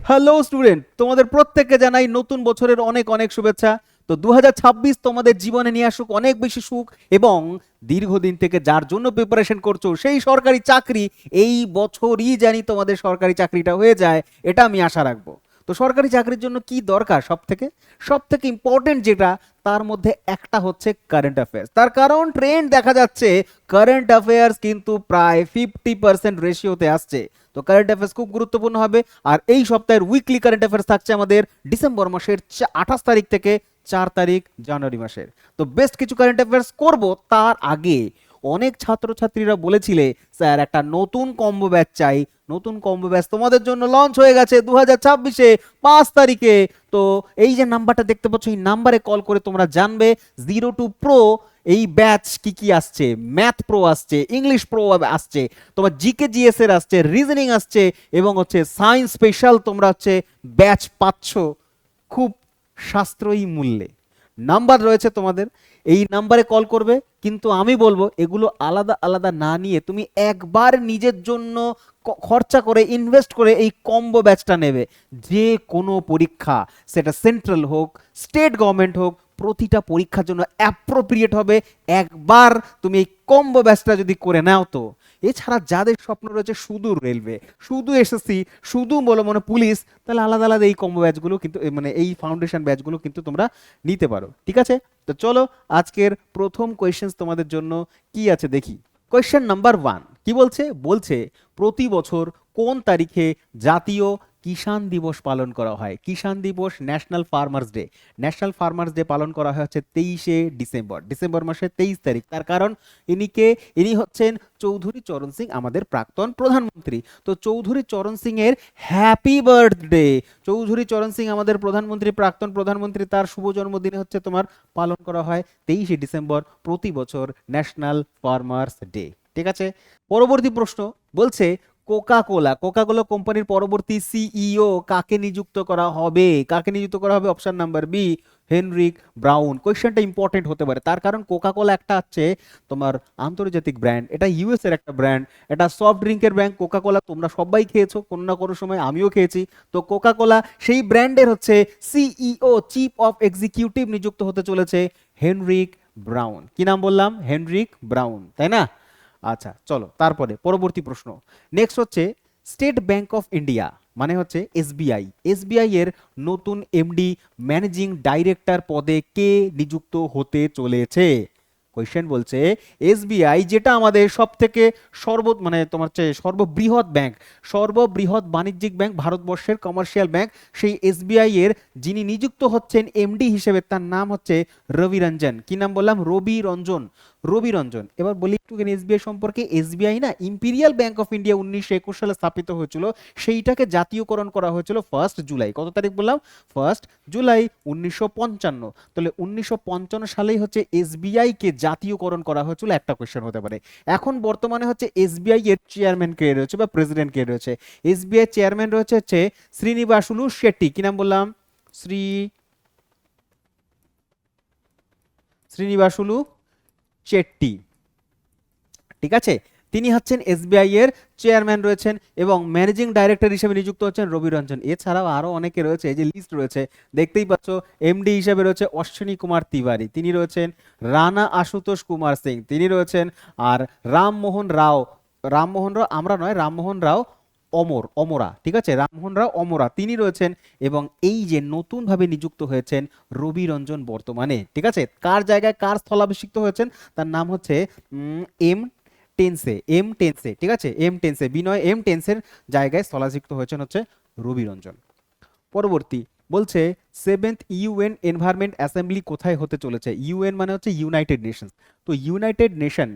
Hello student, তোমাদের প্রত্যেককে জানাই নতুন বছরের অনেক অনেক শুভেচ্ছা। তো 2026 তোমাদের জীবনে নিয়ে আসুক অনেক বেশি সুখ, এবং দীর্ঘদিন থেকে যার জন্য প্রিপারেশন করছো সেই সরকারি চাকরি এই বছরই জানি তোমাদের সরকারি চাকরিটা হয়ে যায়, এটা আমি আশা রাখবো। তো সরকারি চাকরির জন্য কি দরকার? সব থেকে ইম্পর্টেন্ট যেটা, তার মধ্যে একটা হচ্ছে কারেন্ট অ্যাফেয়ার্স। তার কারণ ট্রেন্ড দেখা যাচ্ছে কারেন্ট অ্যাফেয়ার্স কিন্তু প্রায় 50% রেশিওতে আসছে। তো কারেন্ট অ্যাফেয়ার্স খুব গুরুত্বপূর্ণ হবে। আর এই সপ্তাহের উইকলি কারেন্ট অ্যাফেয়ার্স থাকছে আমাদের ডিসেম্বর মাসের 28 তারিখ থেকে 4 তারিখ জানুয়ারি মাসের। তো বেস্ট কিছু কারেন্ট অ্যাফেয়ার্স করব, তার আগে অনেক ছাত্রছাত্রীরা বলেছিলে স্যার একটা নতুন কম্বো ব্যাচ চাই। নতুন কম্বো ব্যাচ তোমাদের জন্য লঞ্চ হয়ে গেছে 2026-এ 5 তারিখে। তো এই যে নাম্বারটা দেখতে পাচ্ছ, এই নাম্বারে কল করে তোমরা জানবে 02 প্রো এই ব্যাচ কি কি আসছে। ম্যাথ প্রো আসছে, ইংলিশ প্রো আসছে, তোমার জিকে জিএস এর আসছে, রিজনিং আসছে, এবং হচ্ছে সায়েন্স স্পেশাল তোমরা হচ্ছে ব্যাচ পাচ্ছ খুব সাশ্রয়ী মূল্যে। নাম্বার রয়েছে তোমাদের, এই নাম্বারে কল করবে। কিন্তু আমি বলবো এগুলো আলাদা আলাদা না নিয়ে তুমি একবার নিজের জন্য খরচা করে ইনভেস্ট করে এই কম্বো ব্যাচটা নেবে। যে কোনো পরীক্ষা, সেটা সেন্ট্রাল হোক, স্টেট গভর্নমেন্ট হোক, প্রতিটা পরীক্ষার জন্য অ্যাপ্রোপ্রিয়েট হবে একবার তুমি এই কম্বো ব্যাচটা যদি করে নাও। তো এছাড়া যাদের স্বপ্ন রয়েছে শুধু রেলওয়ে, শুধু এসএসসি, শুধু বলো মনে পুলিশ, তাহলে আলাদা আলাদা এই কম্বো ব্যাচগুলো কিন্তু মানে এই ফাউন্ডেশন ব্যাচগুলো কিন্তু তোমরা নিতে পারো। ঠিক আছে, তো চলো আজকের প্রথম কোয়েশ্চেন তোমাদের জন্য কি আছে দেখি। কোয়েশ্চেন নাম্বার 1 কি বলছে? বলছে প্রতি বছর কোন তারিখে জাতীয় কিষাণ দিবস পালন করা হয়? কিষাণ দিবস, national farmers day. National farmers day পালন করা হয় হচ্ছে 23শে ডিসেম্বর, ডিসেম্বর মাসের 23 তারিখ। তার কারণ ইনি হচ্ছেন চৌধুরী চরণ সিং, আমাদের প্রাক্তন প্রধানমন্ত্রী। তো চৌধুরী চরণ সিং এর হ্যাপি বার্থডে। চৌধুরী চরণ সিং আমাদের প্রধানমন্ত্রী, প্রাক্তন প্রধানমন্ত্রী, তার শুভ জন্মদিনে হচ্ছে তোমার পালন করা হয় 23শে ডিসেম্বর প্রতি বছর ন্যাশনাল ফার্মার্স ডে। ঠিক আছে, পরবর্তী প্রশ্ন বলছে কোকা কোলা, কোকা কোলা কোম্পানির পরবর্তী সিইও কাকে নিযুক্ত করা হবে? কাকে নিযুক্ত করা হবে? Option number B, Henrik Brown. কোয়েশ্চেনটা ইম্পর্টেন্ট হতে পারে, তার কারণ কোকা কোলা একটা হচ্ছে তোমার আন্তর্জাতিক ব্র্যান্ড, এটা ইউএস এর একটা ব্র্যান্ড, এটা সফট ড্রিঙ্কের ব্র্যান্ড। কোকা কোলা তোমরা সবাই খেয়েছো কোনো না কোনো সময়, আমিও খেয়েছি। তো কোকা কোলা সেই ব্র্যান্ডের হচ্ছে সিইও, চিফ অফ এক্সিকিউটিভ নিযুক্ত হতে চলেছে হেনরিক ব্রাউন। কি নাম বললাম? হেনরিক ব্রাউন, তাই না? আচ্ছা চলো তারপরে পরবর্তী প্রশ্ন। নেক্সট হচ্ছে স্টেট ব্যাংক অফ ইন্ডিয়া মানে হচ্ছে এসবিআই। এসবিআই এর নতুন এমডি, ম্যানেজিং ডাইরেক্টর পদে কে নিযুক্ত হতে চলেছে? কোয়েশ্চেন বলছে এসবিআই যেটা আমাদের সব থেকে মানে তোমার হচ্ছে সর্ববৃহৎ ব্যাংক, সর্ববৃহৎ বাণিজ্যিক ব্যাংক, ভারতবর্ষের কমার্শিয়াল ব্যাংক, সেই এসবিআই এর যিনি নিযুক্ত হচ্ছেন এমডি হিসেবে, তার নাম হচ্ছে রবি রঞ্জন। কি নাম বললাম? রবি রঞ্জন। রবি রঞ্জন। এবার বলি একটু এসবিআই সম্পর্কে। এসবিআই না ইম্পিরিয়াল ব্যাংক অফ ইন্ডিয়া 1921 সালে স্থাপিত হয়েছিল, সেইটাকে জাতীয়করণ করা হয়েছিল 1 জুলাই। কত তারিখ বললাম? 1 জুলাই 1955। তাহলে 1955 সালেই হচ্ছে এসবিআই কে জাতীয়করণ করা হয়েছিল, একটা কোয়েশ্চেন হতে পারে। এখন বর্তমানে হচ্ছে এসবিআই এর চেয়ারম্যান কে রয়েছে বা প্রেসিডেন্ট কে রয়েছে? এসবিআই চেয়ারম্যান রয়েছে হচ্ছে শ্রীনিবাসুলু শেট্টি। কি নাম বললাম? শ্রীনিবাসুলু চেট্টি। ঠিক আছে, তিনি হচ্ছেন এসবিআই এর চেয়ারম্যান রয়েছেন, এবং ম্যানেজিং ডাইরেক্টর হিসেবে নিযুক্ত হচ্ছেন রবি রঞ্জন। এছাড়াও আরো অনেকে রয়েছে, এই যে লিস্ট রয়েছে দেখতেই পাচ্ছ। এমডি হিসেবে রয়েছে অশ্বিনী কুমার তিওয়ারি, তিনি রয়েছেন। রানা আশুতোষ কুমার সিং, তিনি রয়েছেন। আর রামমোহন রাও, রামমোহন রাও আমরা নয়, রামমোহন রাও অমরা, ঠিক আছে, রামমোহন রাও অমরা, তিনি রয়েছেন। এবং এই যে নতুন ভাবে নিযুক্ত হয়েছেন রবি রঞ্জন বর্তমানে, ঠিক আছে, কার জায়গায় কার স্থলাভিষিক্ত হয়েছেন? তার নাম হচ্ছে এম টেন্সে, ঠিক আছে, বিনয় টেন্সের জায়গায় স্থলাভিষিক্ত হয়েছেন হচ্ছে রবি রঞ্জন। পরবর্তী বলছে 7th ইউএন এনভায়রনমেন্ট অ্যাসেম্বলি কোথায় হতে চলেছে? ইউএন মানে হচ্ছে ইউনাইটেড নেশনস। তো ইউনাইটেড নেশন,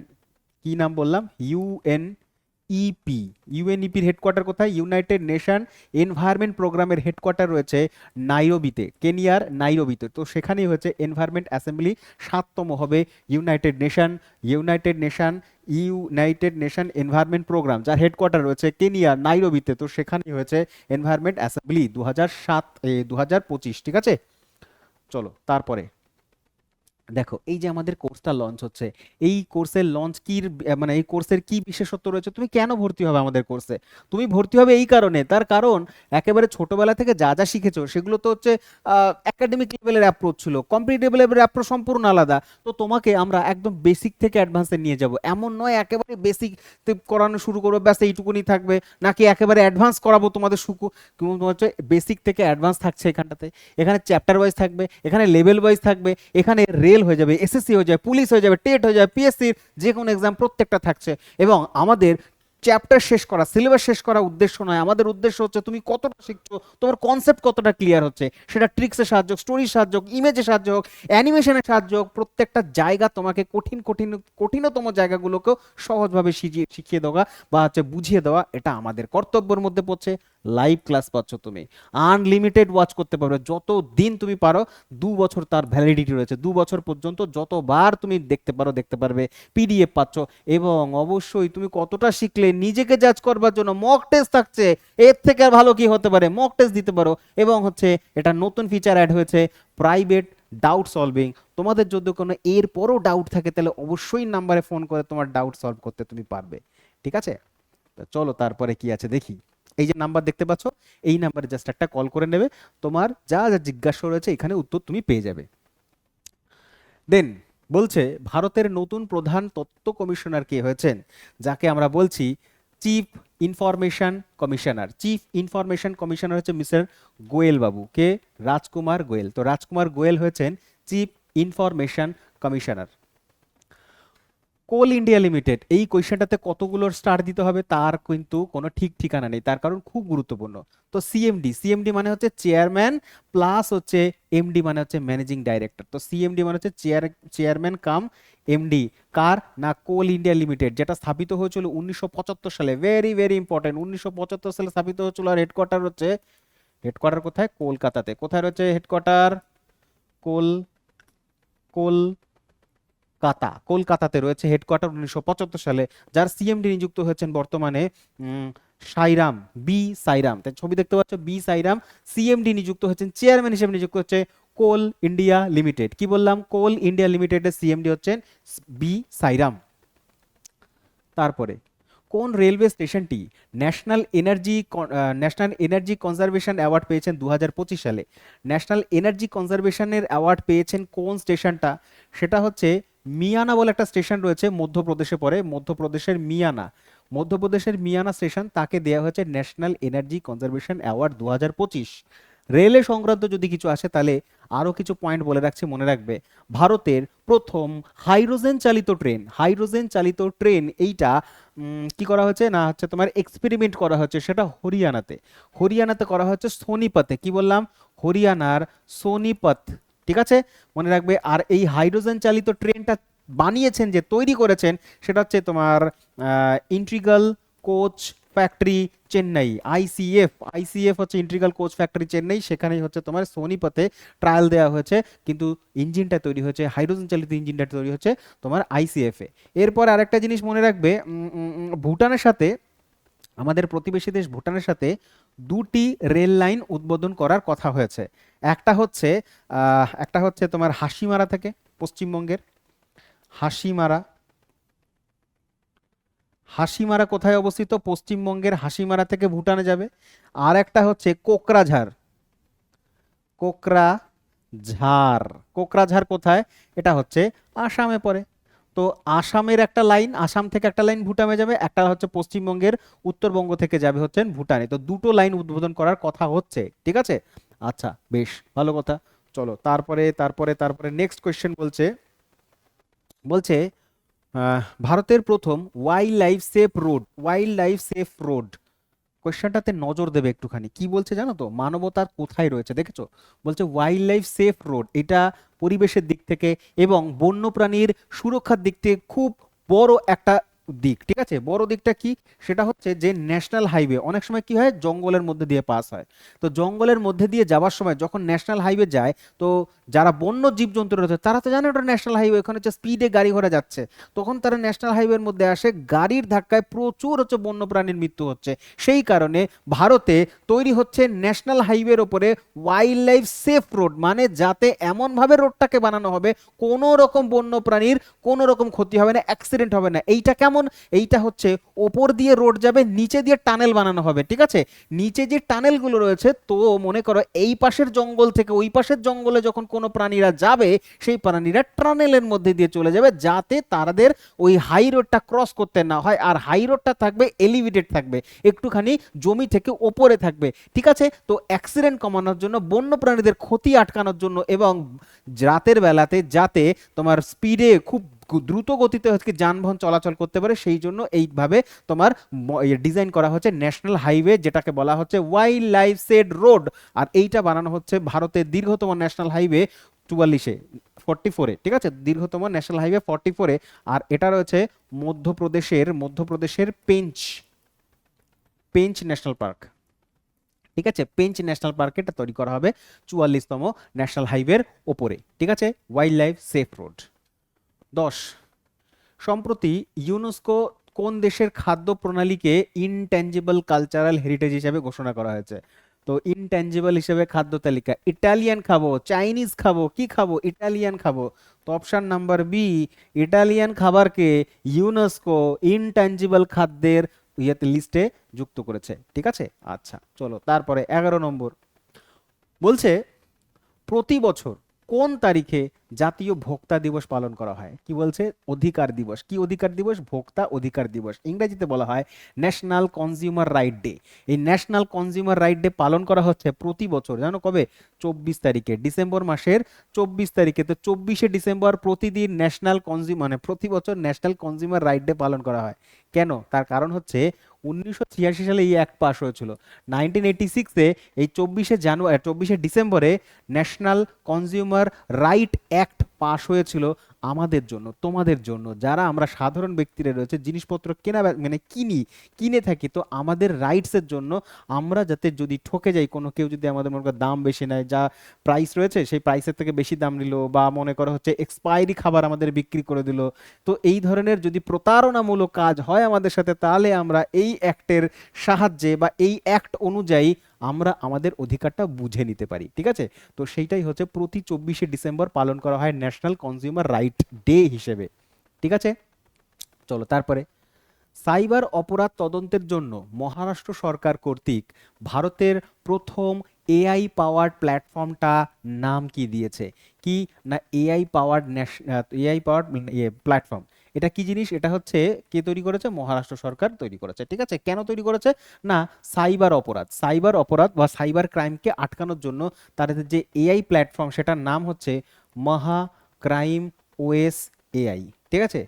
কি নাম বললাম? ইউএনইপির হেডকোয়ার্টার কোথায়? ইউনাইটেড নেশন এনভায়রনমেন্ট প্রোগ্রামের হেডকোয়ার্টার রয়েছে নাইরোবিতে, কেনিয়ার নাইরোবিতে। তো সেখানেই হচ্ছে এনভায়রনমেন্ট অ্যাসেম্বলি 7তম হবে। ইউনাইটেড নেশন এনভায়রনমেন্ট প্রোগ্রাম, যার হেডকোয়ার্টার রয়েছে কেনিয়ার নাইরোবিতে। তো সেখানেই হয়েছে এনভায়রনমেন্ট অ্যাসেম্বলি 2025। ঠিক আছে, চলো তারপরে দেখো এই যে আমাদের কোর্সটা লঞ্চ হচ্ছে, এই কোর্সের লঞ্চ কি মানে এই কোর্সের কি বিশেষত্ব রয়েছে, তুমি কেন ভর্তি হবে আমাদের কোর্সে? তুমি ভর্তি হবে এই কারণে, তার কারণ একেবারে ছোটবেলা থেকে যা যা শিখেছো সেগুলো তো হচ্ছে একাডেমিক লেভেলের অ্যাপ্রোচ ছিল, কম্পিটিটিভ লেভেলের অ্যাপ্রোচ সম্পূর্ণ আলাদা। তো তোমাকে আমরা একদম বেসিক থেকে অ্যাডভান্সে নিয়ে যাব, এমন নয় একেবারে বেসিক করানো শুরু করবো ব্যাস এইটুকুনি থাকবে, নাকি একেবারে অ্যাডভান্স করাবো তোমাদের তোমার হচ্ছে বেসিক থেকে অ্যাডভান্স থাকছে এখানটাতে। এখানে চ্যাপ্টার ওয়াইজ থাকবে, এখানে লেভেল ওয়াইজ থাকবে, এখানে রেল হয়ে যাবে, এসএসসি হয়ে যাবে, পুলিশ হয়ে যাবে, টেট হয়ে যাবে, পিএসসির যে কোনো এক্সাম প্রত্যেকটা থাকছে। এবং আমাদের চ্যাপ্টার শেষ করা, সিলেবাস শেষ করা উদ্দেশ্য নয়, আমাদের উদ্দেশ্য হচ্ছে তুমি কতটা শিখছো, তোমার কনসেপ্ট কতটা ক্লিয়ার হচ্ছে, সেটা ট্রিক্সের সাহায্য, স্টোরির সাহায্য, ইমেজের সাহায্য হোক, অ্যানিমেশনের সাহায্য হোক, প্রত্যেকটা জায়গা তোমাকে কঠিনতম জায়গাগুলোকেও সহজভাবে শিখিয়ে দেওয়া বা হচ্ছে বুঝিয়ে দেওয়া, এটা আমাদের কর্তব্যের মধ্যে পড়ছে। লাইভ ক্লাস পাচ্ছ তুমি, আনলিমিটেড ওয়াচ করতে পারবে যত দিন তুমি পারো, 2 বছর তার ভ্যালিডিটি রয়েছে, 2 বছর পর্যন্ত যতবার তুমি দেখতে পারো দেখতে পারবে, পিডিএফ পাচ্ছ। এবং অবশ্যই তুমি কতটা শিখলে নিজেকে জাজ করবার জন্য মক টেস্ট থাকছে, এর থেকে আর ভালো কি হতে পারে, মক টেস্ট দিতে পারো। এবং হচ্ছে এটা নতুন ফিচার অ্যাড হয়েছে, প্রাইভেট ডাউট সলভিং। তোমাদের যদি কোনো এরপরও ডাউট থাকে তাহলে অবশ্যই নাম্বারে ফোন করে তোমার ডাউট সলভ করতে তুমি পারবে, ঠিক আছে? তো চলো তারপরে কি আছে দেখি। এই যে নাম্বার দেখতে পাচ্ছ, এই নাম্বারে জাস্ট একটা কল করে নেবে, তোমার যা যা জিজ্ঞাসা রয়েছে এখানে উত্তর তুমি পেয়ে যাবে। দেন বলছে ভারতের নতুন প্রধান তথ্য কমিশনার কে হয়েছেন, যাকে আমরা বলছি chief information commissioner. Chief information commissioner হচ্ছে মিস্টার গোয়েল বাবু, কে? রাজকুমার গোয়েল। তো রাজকুমার গোয়েল হয়েছেন চিফ ইনফরমেশন কমিশনার। কোল ইন্ডিয়া লিমিটেড, এই কোয়েশ্চেনটাতে কতগুলো স্টার দিতে হবে তার কিন্তু কোনো ঠিক ঠিকানা নেই, তার কারণ খুব গুরুত্বপূর্ণ। তো সিএমডি, সিএমডি মানে হচ্ছে চেয়ারম্যান প্লাস হচ্ছে এমডি মানে হচ্ছে ম্যানেজিং ডাইরেক্টর। তো সিএমডি মানে হচ্ছে চেয়ারম্যান কাম এমডি, কার না কোল ইন্ডিয়া লিমিটেড, যেটা স্থাপিত হয়েছিল 1975 সালে। ভেরি ভেরি ইম্পর্টেন্ট, 1975 সালে স্থাপিত হয়েছিল। আর হেডকোয়ার্টার হচ্ছে, হেডকোয়ার্টার কোথায়? কলকাতাতে। কোথায় রয়েছে হেডকোয়ার্টার? কোল কোল কলকাতাতে রয়েছে হেডকোয়ার্টার 1975 সালে। যার সিএমডি নিযুক্ত হয়েছেন বর্তমানে সাইরাম, বি সাইরাম। তাই ছবি দেখতে পাচ্ছ, বি সাইরাম সিএমডি নিযুক্ত হয়েছেন, চেয়ারম্যান হিসেবে নিযুক্ত হচ্ছে কোল ইন্ডিয়া লিমিটেড। কি বললাম? কোল ইন্ডিয়া লিমিটেডের সিএমডি হচ্ছেন বি সাইরাম। তারপরে কোন রেলওয়ে স্টেশনটি ন্যাশনাল এনার্জি কনজারভেশন অ্যাওয়ার্ড পেয়েছেন 2025 সালে? ন্যাশনাল এনার্জি কনজারভেশনের অ্যাওয়ার্ড পেয়েছেন কোন স্টেশনটা? সেটা হচ্ছে মিয়ানা বলে একটা স্টেশন রয়েছে, মধ্যপ্রদেশে পড়ে, মধ্যপ্রদেশের মিয়ানা। মধ্যপ্রদেশের মিয়ানা স্টেশন, তাকে দেওয়া হয়েছে ন্যাশনাল এনার্জি কনজারভেশন অ্যাওয়ার্ড 2025। রেলে সংক্রান্ত যদি কিছু আসে তাহলে আরো কিছু পয়েন্ট বলে রাখছি, মনে রাখবে। ভারতের প্রথম হাইড্রোজেন চালিত ট্রেন এইটা কি করা হয়েছে না হচ্ছে তোমার এক্সপেরিমেন্ট করা হচ্ছে, সেটা হরিয়ানাতে। হরিয়ানাতে করা হচ্ছে সোনিপতে। কি বললাম? হরিয়ানার সোনিপত, ঠিক আছে? মনে রাখবে। আর এই হাইড্রোজেন চালিত ট্রেনটা বানিয়েছেন, যে তৈরি করেছেন, সেটা হচ্ছে তোমার integral coach factory Chennai, ICF. ICF হচ্ছে ইন্ট্রিগাল কোচ ফ্যাক্টরি চেন্নাই, সেখানেই হচ্ছে তোমার সোনিপথে ট্রায়াল দেওয়া হয়েছে, কিন্তু ইঞ্জিনটা তৈরি হয়েছে, হাইড্রোজেন চালিত ইঞ্জিনটা তৈরি হচ্ছে তোমার আইসিএফ এ। এরপর আরেকটা জিনিস মনে রাখবে, ভুটানের সাথে, আমাদের প্রতিবেশী দেশ ভুটানের সাথে দুটি রেল লাইন উদ্বোধন করার কথা হয়েছে। একটা হচ্ছে তোমার হাসিমারা থেকে, পশ্চিমবঙ্গের হাসিমারা। হাসিমারা কোথায় অবস্থিত? পশ্চিমবঙ্গের হাসিমারা থেকে ভুটানে যাবে। আর একটা হচ্ছে কোকরাঝাড়। কোকরাঝাড়, কোকরাঝাড় কোথায়? এটা হচ্ছে আসামে পড়ে। তো আসামের একটা লাইন, আসাম থেকে একটা লাইন ভুটানে যাবে, একটা হচ্ছে পশ্চিমবঙ্গের উত্তরবঙ্গ থেকে যাবে হচ্ছেন ভুটানে। তো দুটো লাইন উদ্বোধন করার কথা হচ্ছে, ঠিক আছে? আচ্ছা, বেশ ভালো কথা। চলো তারপরে তারপরে তারপরে নেক্সট কোয়েশ্চেন বলছে, বলছে ভারতের প্রথম ওয়াইল্ড লাইফ সেফ রোড। কোয়েশ্চেনটাতে নজর দেবে একটুখানি, কি বলছে জানো তো? মানবতার কোথায় রয়েছে, দেখেছো? বলছে ওয়াইল্ড লাইফ সেফ রোড, এটা পরিবেশের দিক থেকে এবং বন্যপ্রাণীর সুরক্ষার দিক থেকে খুব বড় একটা দিক, ঠিক আছে। বড় দিকটা কি, সেটা হচ্ছে যে ন্যাশনাল হাইওয়ে অনেক সময় কি হয় জঙ্গলের মধ্যে দিয়ে পাস হয়। তো জঙ্গলের মধ্যে দিয়ে যাওয়ার সময় যখন ন্যাশনাল হাইওয়ে যায়, তো যারা বন্য জীবজন্তু রয়েছে তারা তো জানে ওটা ন্যাশনাল হাইওয়ে, ওখানে হচ্ছে স্পিডে গাড়ি ঘোড়া যাচ্ছে, তখন তারা ন্যাশনাল হাইওয়ের মধ্যে আসে, গাড়ির ধাক্কায় প্রচুর হচ্ছে বন্য প্রাণীর মৃত্যু হচ্ছে। সেই কারণে ভারতে তৈরি হচ্ছে ন্যাশনাল হাইওয়ের ওপরে ওয়াইল্ড লাইফ সেফ রোড, মানে যাতে এমনভাবে রোডটাকে বানানো হবে কোনো রকম বন্য প্রাণীর কোনো রকম ক্ষতি হবে না, অ্যাক্সিডেন্ট হবে না। এইটা কেমন, এইটা হচ্ছে ওপর দিয়ে রোড যাবে, নিচে দিয়ে টানেল বানানো হবে, ঠিক আছে। নিচে যে টানেলগুলো রয়েছে, তো মনে করো এই পাশের জঙ্গল থেকে ওই পাশের জঙ্গলে যখন কোনো প্রাণীরা যাবে, সেই প্রাণীরা টানেলের মধ্যে দিয়ে চলে যাবে, যাতে তাদের ওই হাই রোডটা ক্রস করতে না হয়। আর হাই রোডটা থাকবে এলিভেটেড, থাকবে একটুখানি জমি থেকে ওপরে থাকবে, ঠিক আছে। তো অ্যাক্সিডেন্ট কমানোর জন্য, বন্য প্রাণীদের ক্ষতি আটকানোর জন্য, এবং রাতের বেলাতে যাতে তোমার স্পিডে খুব দ্রুত গতিতে হচ্ছে যানবাহন চলাচল করতে পারে, সেই জন্য এইভাবে তোমার ডিজাইন করা হচ্ছে ন্যাশনাল হাইওয়ে, যেটাকে বলা হচ্ছে ওয়াইল্ড লাইফ সেড রোড। আর এইটা বানানো হচ্ছে ভারতের দীর্ঘতম ন্যাশনাল হাইওয়ে 44-এ, 44-এ, ঠিক আছে, দীর্ঘতম ন্যাশনাল হাইওয়ে 44-এ। আর এটা রয়েছে মধ্যপ্রদেশের পেঞ্চ পেঞ্চ ন্যাশনাল পার্ক, ঠিক আছে। পেঞ্চ ন্যাশনাল পার্কে এটা তৈরি করা হবে 44তম ন্যাশনাল হাইওয়ের ওপরে, ঠিক আছে, ওয়াইল্ড লাইফ সেফ রোড। 10, সম্প্রতি ইউনেস্কো কোন দেশের খাদ্য প্রণালীকে ইনট্যাঞ্জিবল কালচারাল হেরিটেজ হিসেবে ঘোষণা করা হয়েছে? তো ইনট্যাঞ্জিবল হিসেবে খাদ্য তালিকা, ইটালিয়ান খাবো, চাইনিজ খাবো, কি খাবো, ইটালিয়ান খাবো। তো অপশন নাম্বার বি, ইটালিয়ান খাবারকে ইউনেস্কো ইনট্যাঞ্জিবল খাদ্যের ইয়েতে লিস্টে যুক্ত করেছে, ঠিক আছে। আচ্ছা চলো তারপরে 11 নম্বর বলছে, প্রতি বছর কোন তারিখে জাতীয় ভোক্তা দিবস পালন করা হয়? কি বলছে, অধিকার দিবস। কি অধিকার দিবস? ভোক্তা অধিকার দিবস, ইংরেজিতে বলা হয় ন্যাশনাল কনজিউমার রাইট ডে। এই ন্যাশনাল কনজিউমার রাইট ডে পালন করা হচ্ছে প্রতি বছর, জানো কবে? 24 তারিখে, ডিসেম্বর মাসের 24 তারিখে। তো 24শে ডিসেম্বর প্রতিদিন ন্যাশনাল কনজিউমার, মানে প্রতি বছর ন্যাশনাল কনজিউমার রাইট ডে পালন করা হয়। কেন? তার কারণ হচ্ছে 1986 সালে এই অ্যাক্ট পাস হয়েছিল। 1986-এ এই 24শে ডিসেম্বরে national consumer right act pass হয়েছিল আমাদের জন্য, তোমাদের জন্য, যারা আমরা সাধারণ ব্যক্তিরা রয়েছে, জিনিসপত্র মানে কিনে থাকি, তো আমাদের রাইটসের জন্য। আমরা যাতে যদি ঠকে যাই, কোনো কেউ যদি আমাদের মনে করো দাম বেশি নেয়, যা প্রাইস রয়েছে সেই প্রাইসের থেকে বেশি দাম নিল, বা মনে করো হচ্ছে এক্সপায়ারি খাবার আমাদের বিক্রি করে দিল, তো এই ধরনের যদি প্রতারণামূলক কাজ হয় আমাদের সাথে, তাহলে আমরা এই অ্যাক্টের সাহায্যে বা এই অ্যাক্ট অনুযায়ী আমরা আমাদের অধিকারটা বুঝে নিতে পারি, ঠিক আছে। তো সেইটাই হচ্ছে প্রতি 24শে ডিসেম্বর পালন করা হয় ন্যাশনাল কনজিউমার রাইট ডে হিসেবে, ঠিক আছে। চলো তারপরে, সাইবার অপরাধ তদন্তের জন্য মহারাষ্ট্র সরকার কর্তৃক ভারতের প্রথম এআই পাওয়ার্ড প্ল্যাটফর্মটা নাম কি দিয়েছে? কি না, এআই পাওয়ার্ড প্ল্যাটফর্ম। এটা কি জিনিস? এটা হচ্ছে কে তৈরি করেছে? মহারাষ্ট্র সরকার তৈরি করেছে, ঠিক আছে। কেন তৈরি করেছে? না, সাইবার অপরাধ বা সাইবার ক্রাইমকে আটকানোর জন্য তাদের যে এআই প্ল্যাটফর্ম, সেটার নাম হচ্ছে মহা ক্রাইম ওএস এআই, ঠিক আছে।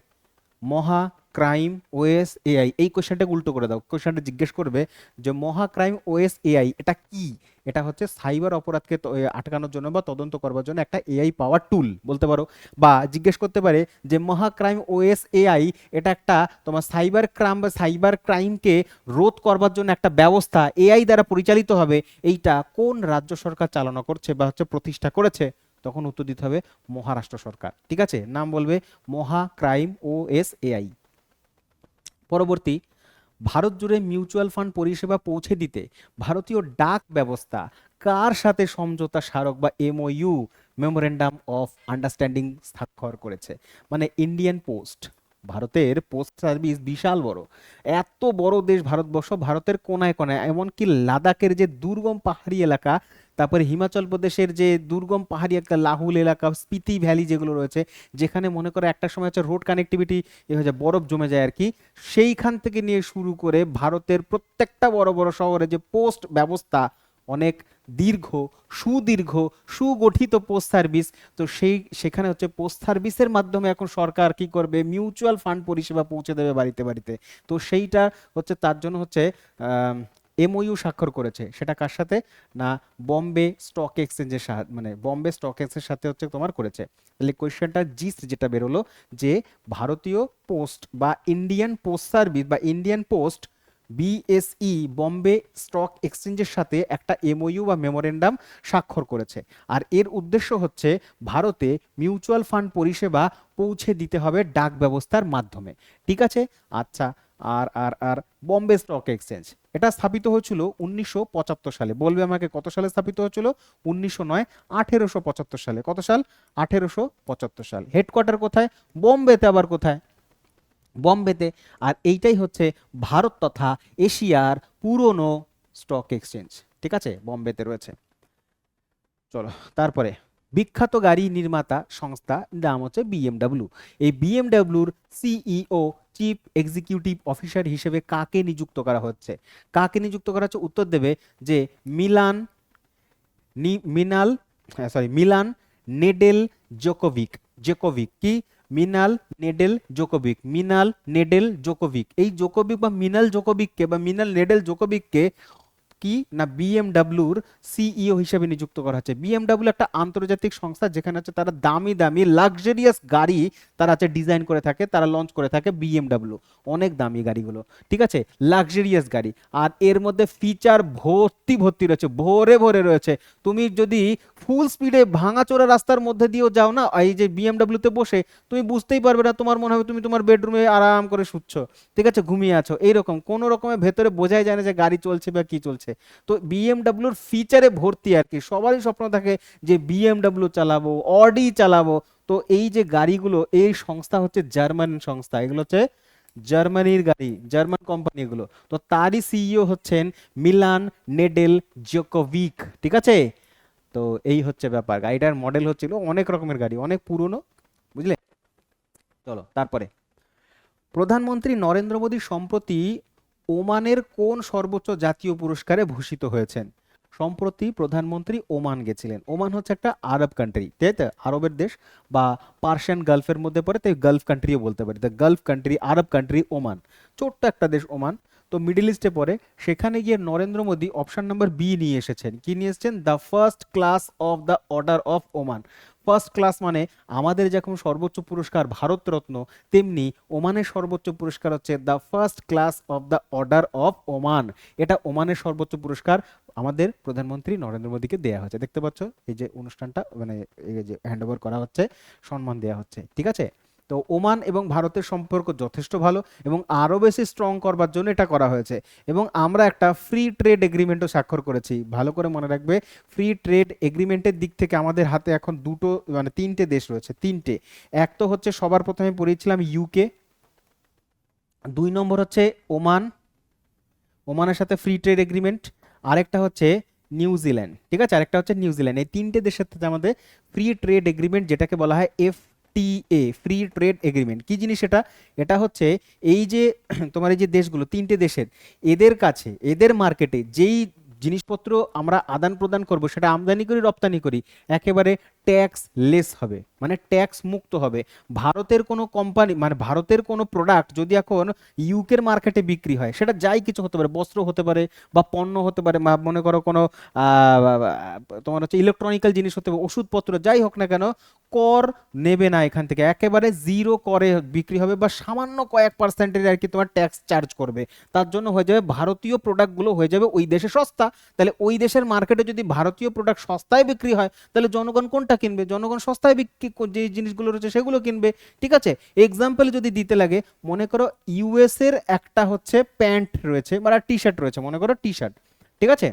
মহা ক্রাইম ওএস এআই। এই কোশ্চেনটা উল্টো করে দাও, কোশ্চেনটা জিজ্ঞেস করবে যে মহা ক্রাইম ওএস এআই এটা কি? এটা হচ্ছে সাইবার অপরাধকে আটকানোর জন্য বা তদন্ত করবার জন্য একটা এআই পাওয়ার টুল বলতে পারো। বা জিজ্ঞেস করতে পারে যে মহা ক্রাইম ওএস এআই এটা একটা তোমার সাইবার ক্রাইম বা সাইবার ক্রাইমকে রোধ করবার জন্য একটা ব্যবস্থা এআই দ্বারা পরিচালিত হবে, এইটা কোন রাজ্য সরকার চালনা করছে বা হচ্ছে প্রতিষ্ঠা করেছে? তখন উত্তর দিতে হবে মহারাষ্ট্র সরকার, ঠিক আছে। নাম বলবে মহা ক্রাইম ওএস এআই। পরবর্তী, ভারত জুড়ে মিউচুয়াল ফান্ড পরিষেবা পৌঁছে দিতে ভারতীয় ডাক ব্যবস্থা কার সাথে সমঝোতা স্মারক বা এমওইউ, মেমোরেন্ডাম অফ আন্ডারস্ট্যান্ডিং স্বাক্ষর করেছে? মানে ইন্ডিয়ান পোস্ট, ভারতের পোস্ট সার্ভিস বিশাল বড়, এত বড় দেশ ভারতবর্ষ, ভারতের কোনায় কোনায়, এমনকি লাদাখের যে দুর্গম পাহাড়ি এলাকা, তারপরে হিমাচল প্রদেশের যে দুর্গম পাহাড়ি একটা লাহুল এলাকা, স্পিতি ভ্যালি যেগুলো রয়েছে, যেখানে মনে করে একটা সময় হচ্ছে রোড কানেক্টিভিটি হয়ে যায়, বরফ জমে যায় আর কি, সেইখান থেকে নিয়ে শুরু করে ভারতের প্রত্যেকটা বড় বড় শহরে যে পোস্ট ব্যবস্থা, অনেক দীর্ঘ, সুদীর্ঘ, সুগঠিত পোস্ট সার্ভিস। তো সেখানে হচ্ছে পোস্ট সার্ভিসের মাধ্যমে এখন সরকার কি করবে? মিউচুয়াল ফান্ড পরিষেবা পৌঁছে দেবে বাড়িতে বাড়িতে। তো সেইটা হচ্ছে তার জন্য হচ্ছে এমওইউ স্বাক্ষর করেছে, সেটা কার সাথে? না বম্বে স্টক এক্সচেঞ্জের সাথে, মানে বম্বে স্টক এক্সচেঞ্জের সাথে হচ্ছে তোমার করেছে। তাহলে কোয়েশ্চেনটা জিস্ট যেটা বেরোলো যে ভারতীয় পোস্ট বা ইন্ডিয়ান পোস্ট সার্ভিস বা Indian post BSE Bombay stock এক্সচেঞ্জের সাথে একটা এমওইউ বা মেমোরেন্ডাম স্বাক্ষর করেছে। আর এর উদ্দেশ্য হচ্ছে ভারতে মিউচুয়াল ফান্ড পরিষেবা পৌঁছে দিতে হবে ডাক ব্যবস্থার মাধ্যমে। ঠিক আছে, আচ্ছা। আর আর আর বম্বে স্টক এক্সচেঞ্জ এটা স্থাপিত হয়েছিল 1975 সালে। বলবে আমাকে কত সালে স্থাপিত হয়েছিল? 1900 নয়, 1875 সালে। কত সাল? 1875 সাল। হেডকোয়ার্টার কোথায়? বোম্বেতে। আবার কোথায়? বম্বেতে। আর এইটাই হচ্ছে ভারত তথা এশিয়ার পুরনো স্টক এক্সচেঞ্জ। ঠিক আছে, বম্বেতে রয়েছে। চলো তারপরে, বিখ্যাত গাড়ি নির্মাতা সংস্থা নাম হচ্ছে বিএমডব্লিউ। এই বিএমডব্লিউর সিইও চিফ এক্সিকিউটিভ অফিসার হিসেবে কাকে নিযুক্ত করা হচ্ছে? কাকে নিযুক্ত করা হচ্ছে? উত্তর দেবে যে মিলান নেডেল জোকোভিক। জোকোভিক কি? মিনাল নেডেল জোকোভিক। মিনাল নেডেল জোকোভিক। এই জোকোভিক বা মিনাল জোকোভিককে বা মিনাল নেডেল জোকোভিককে কি না বিএমডব্লিউর সিইও হিসেবে নিযুক্ত করা হচ্ছে। বিএমডব্লিউ একটা আন্তর্জাতিক সংস্থা যেখানে হচ্ছে তারা দামি দামি লাক্সারিয়াস গাড়ি তারা হচ্ছে ডিজাইন করে থাকে, তারা লঞ্চ করে থাকে। বিএমডব্লিউ অনেক দামি গাড়িগুলো, ঠিক আছে, লাক্সারিয়াস গাড়ি। আর এর মধ্যে ফিচার ভর্তি ভর্তি রয়েছে, ভরে ভরে রয়েছে। তুমি যদি ফুল স্পিডে ভাঙাচোরা রাস্তার মধ্যে দিয়েও যাও না এই যে বিএমডব্লিউতে বসে, তুমি বুঝতেই পারবে না, তোমার মনে হবে তুমি তোমার বেডরুমে আরাম করে শুচ্ছ, ঠিক আছে, ঘুমিয়ে আছো। এইরকম কোনো রকমের ভেতরে বোঝাই যায় না যে গাড়ি চলছে বা কি চলছে। তো বিএমডব্লিউর ফিচারে ভর্তি আর কি। সবারই স্বপ্ন থাকে যে বিএমডব্লিউ চালাবো, অডি চালাবো। তো এই যে গাড়িগুলো, এই সংস্থা হচ্ছে জার্মান সংস্থা, এগুলো হচ্ছে জার্মানির গাড়ি, জার্মান কোম্পানি এগুলো। তো তারই সিইও হচ্ছেন মিলান নেডেল জোকোভিক। ঠিক আছে, তো এই হচ্ছে ব্যাপার। গাড়িটার মডেল হচ্ছিল অনেক রকমের গাড়ি, অনেক পুরনো, বুঝলে। চলো তারপরে, প্রধানমন্ত্রী নরেন্দ্র মোদী সম্প্রতি ওমানের কোন সর্বোচ্চ জাতীয় পুরস্কারে ভূষিত হয়েছেন? সম্প্রতি প্রধানমন্ত্রী ওমান গেছিলেন। ওমান হচ্ছে একটা আরব কান্ট্রি, তাই তো, আরবের দেশ বা পার্সিয়ান গালফের মধ্যে পড়ে, তাই গালফ কান্ট্রিও বলতে পারি। The Gulf country, Arab country Oman, ছোট্ট একটা দেশ ওমান। তো মিডল ইস্টে পড়ে। সেখানে গিয়ে Narendra Modi option number B নিয়ে এসেছেন। কি নিয়ে এসেছেন? The first class of the order of Oman. First class মানে আমাদের যেরকম সর্বোচ্চ পুরস্কার ভারতরত্ন, তেমনি ওমানের সর্বোচ্চ পুরস্কার হচ্ছে the first class of the order of Oman. এটা ওমানের সর্বোচ্চ পুরস্কার আমাদের প্রধানমন্ত্রী নরেন্দ্র মোদীকে দেয়া হচ্ছে। দেখতে পাচ্ছ এই যে অনুষ্ঠানটা, মানে এই যে হ্যান্ড ওভার করা হচ্ছে, সম্মান দেওয়া হচ্ছে। ঠিক আছে, তো ওমান এবং ভারতের সম্পর্ক যথেষ্ট ভালো এবং আরো বেশি স্ট্রং করবার জন্য এটা করা হয়েছে। এবং আমরা একটা ফ্রি ট্রেড এগ্রিমেন্টও স্বাক্ষর করেছি। ভালো করে মনে রাখবে, ফ্রি ট্রেড এগ্রিমেন্টের দিক থেকে আমাদের হাতে এখন দুটো, মানে তিনটে দেশ রয়েছে, তিনটে। এক তো হচ্ছে সবার প্রথমে পড়িয়েছিলাম ইউকে, 2 নম্বর হচ্ছে ওমান, ওমানের সাথে ফ্রি ট্রেড এগ্রিমেন্ট। আরেকটা হচ্ছে নিউজিল্যান্ড। ঠিক আছে, আরেকটা হচ্ছে নিউজিল্যান্ড। এই তিনটে দেশের সাথে আমাদের ফ্রি ট্রেড এগ্রিমেন্ট, যেটাকে বলা হয় এফটিএ, ফ্রি ট্রেড এগ্রিমেন্ট। কি জিনিস এটা? এটা হচ্ছে এই যে তোমার এই যে দেশগুলো, তিনটে দেশের, এদের কাছে, এদের মার্কেটে যেই জিনিসপত্র আমরা আদান প্রদান করব, সেটা আমদানি করি রপ্তানি করি, একেবারে ট্যাক্স লেস হবে, মানে ট্যাক্স মুক্ত হবে। ভারতের কোনো কোম্পানি, মানে ভারতের কোনো প্রোডাক্ট যদি এখন ইউকের মার্কেটে বিক্রি হয়, সেটা যাই কিছু হতে পারে, বস্ত্র হতে পারে বা পণ্য হতে পারে, বা মনে করো কোনো তোমার হচ্ছে ইলেকট্রনিক্যাল জিনিস হতে পারে, ওষুধপত্র, যাই হোক না কেন, কর নেবে না এখান থেকে, একেবারে জিরো করে বিক্রি হবে, বা সামান্য কয়েক পার্সেন্টের আর কি তোমার ট্যাক্স চার্জ করবে। তার জন্য হয়ে যাবে ভারতীয় প্রোডাক্টগুলো হয়ে যাবে ওই দেশে সস্তা। তাহলে ওই দেশের মার্কেটে যদি ভারতীয় প্রোডাক্ট সস্তায় বিক্রি হয়, তাহলে জনগণ কোনটা কিনবে? জনগণ সস্তায় বিক্রি যে জিনিসগুলো রয়েছে সেগুলো কিনবে। ঠিক আছে, এক্সাম্পল যদি দিতে লাগে, মনে করো ইউএস এর একটা হচ্ছে প্যান্ট রয়েছে বা টি শার্ট রয়েছে, মনে করো টি শার্ট, ঠিক আছে,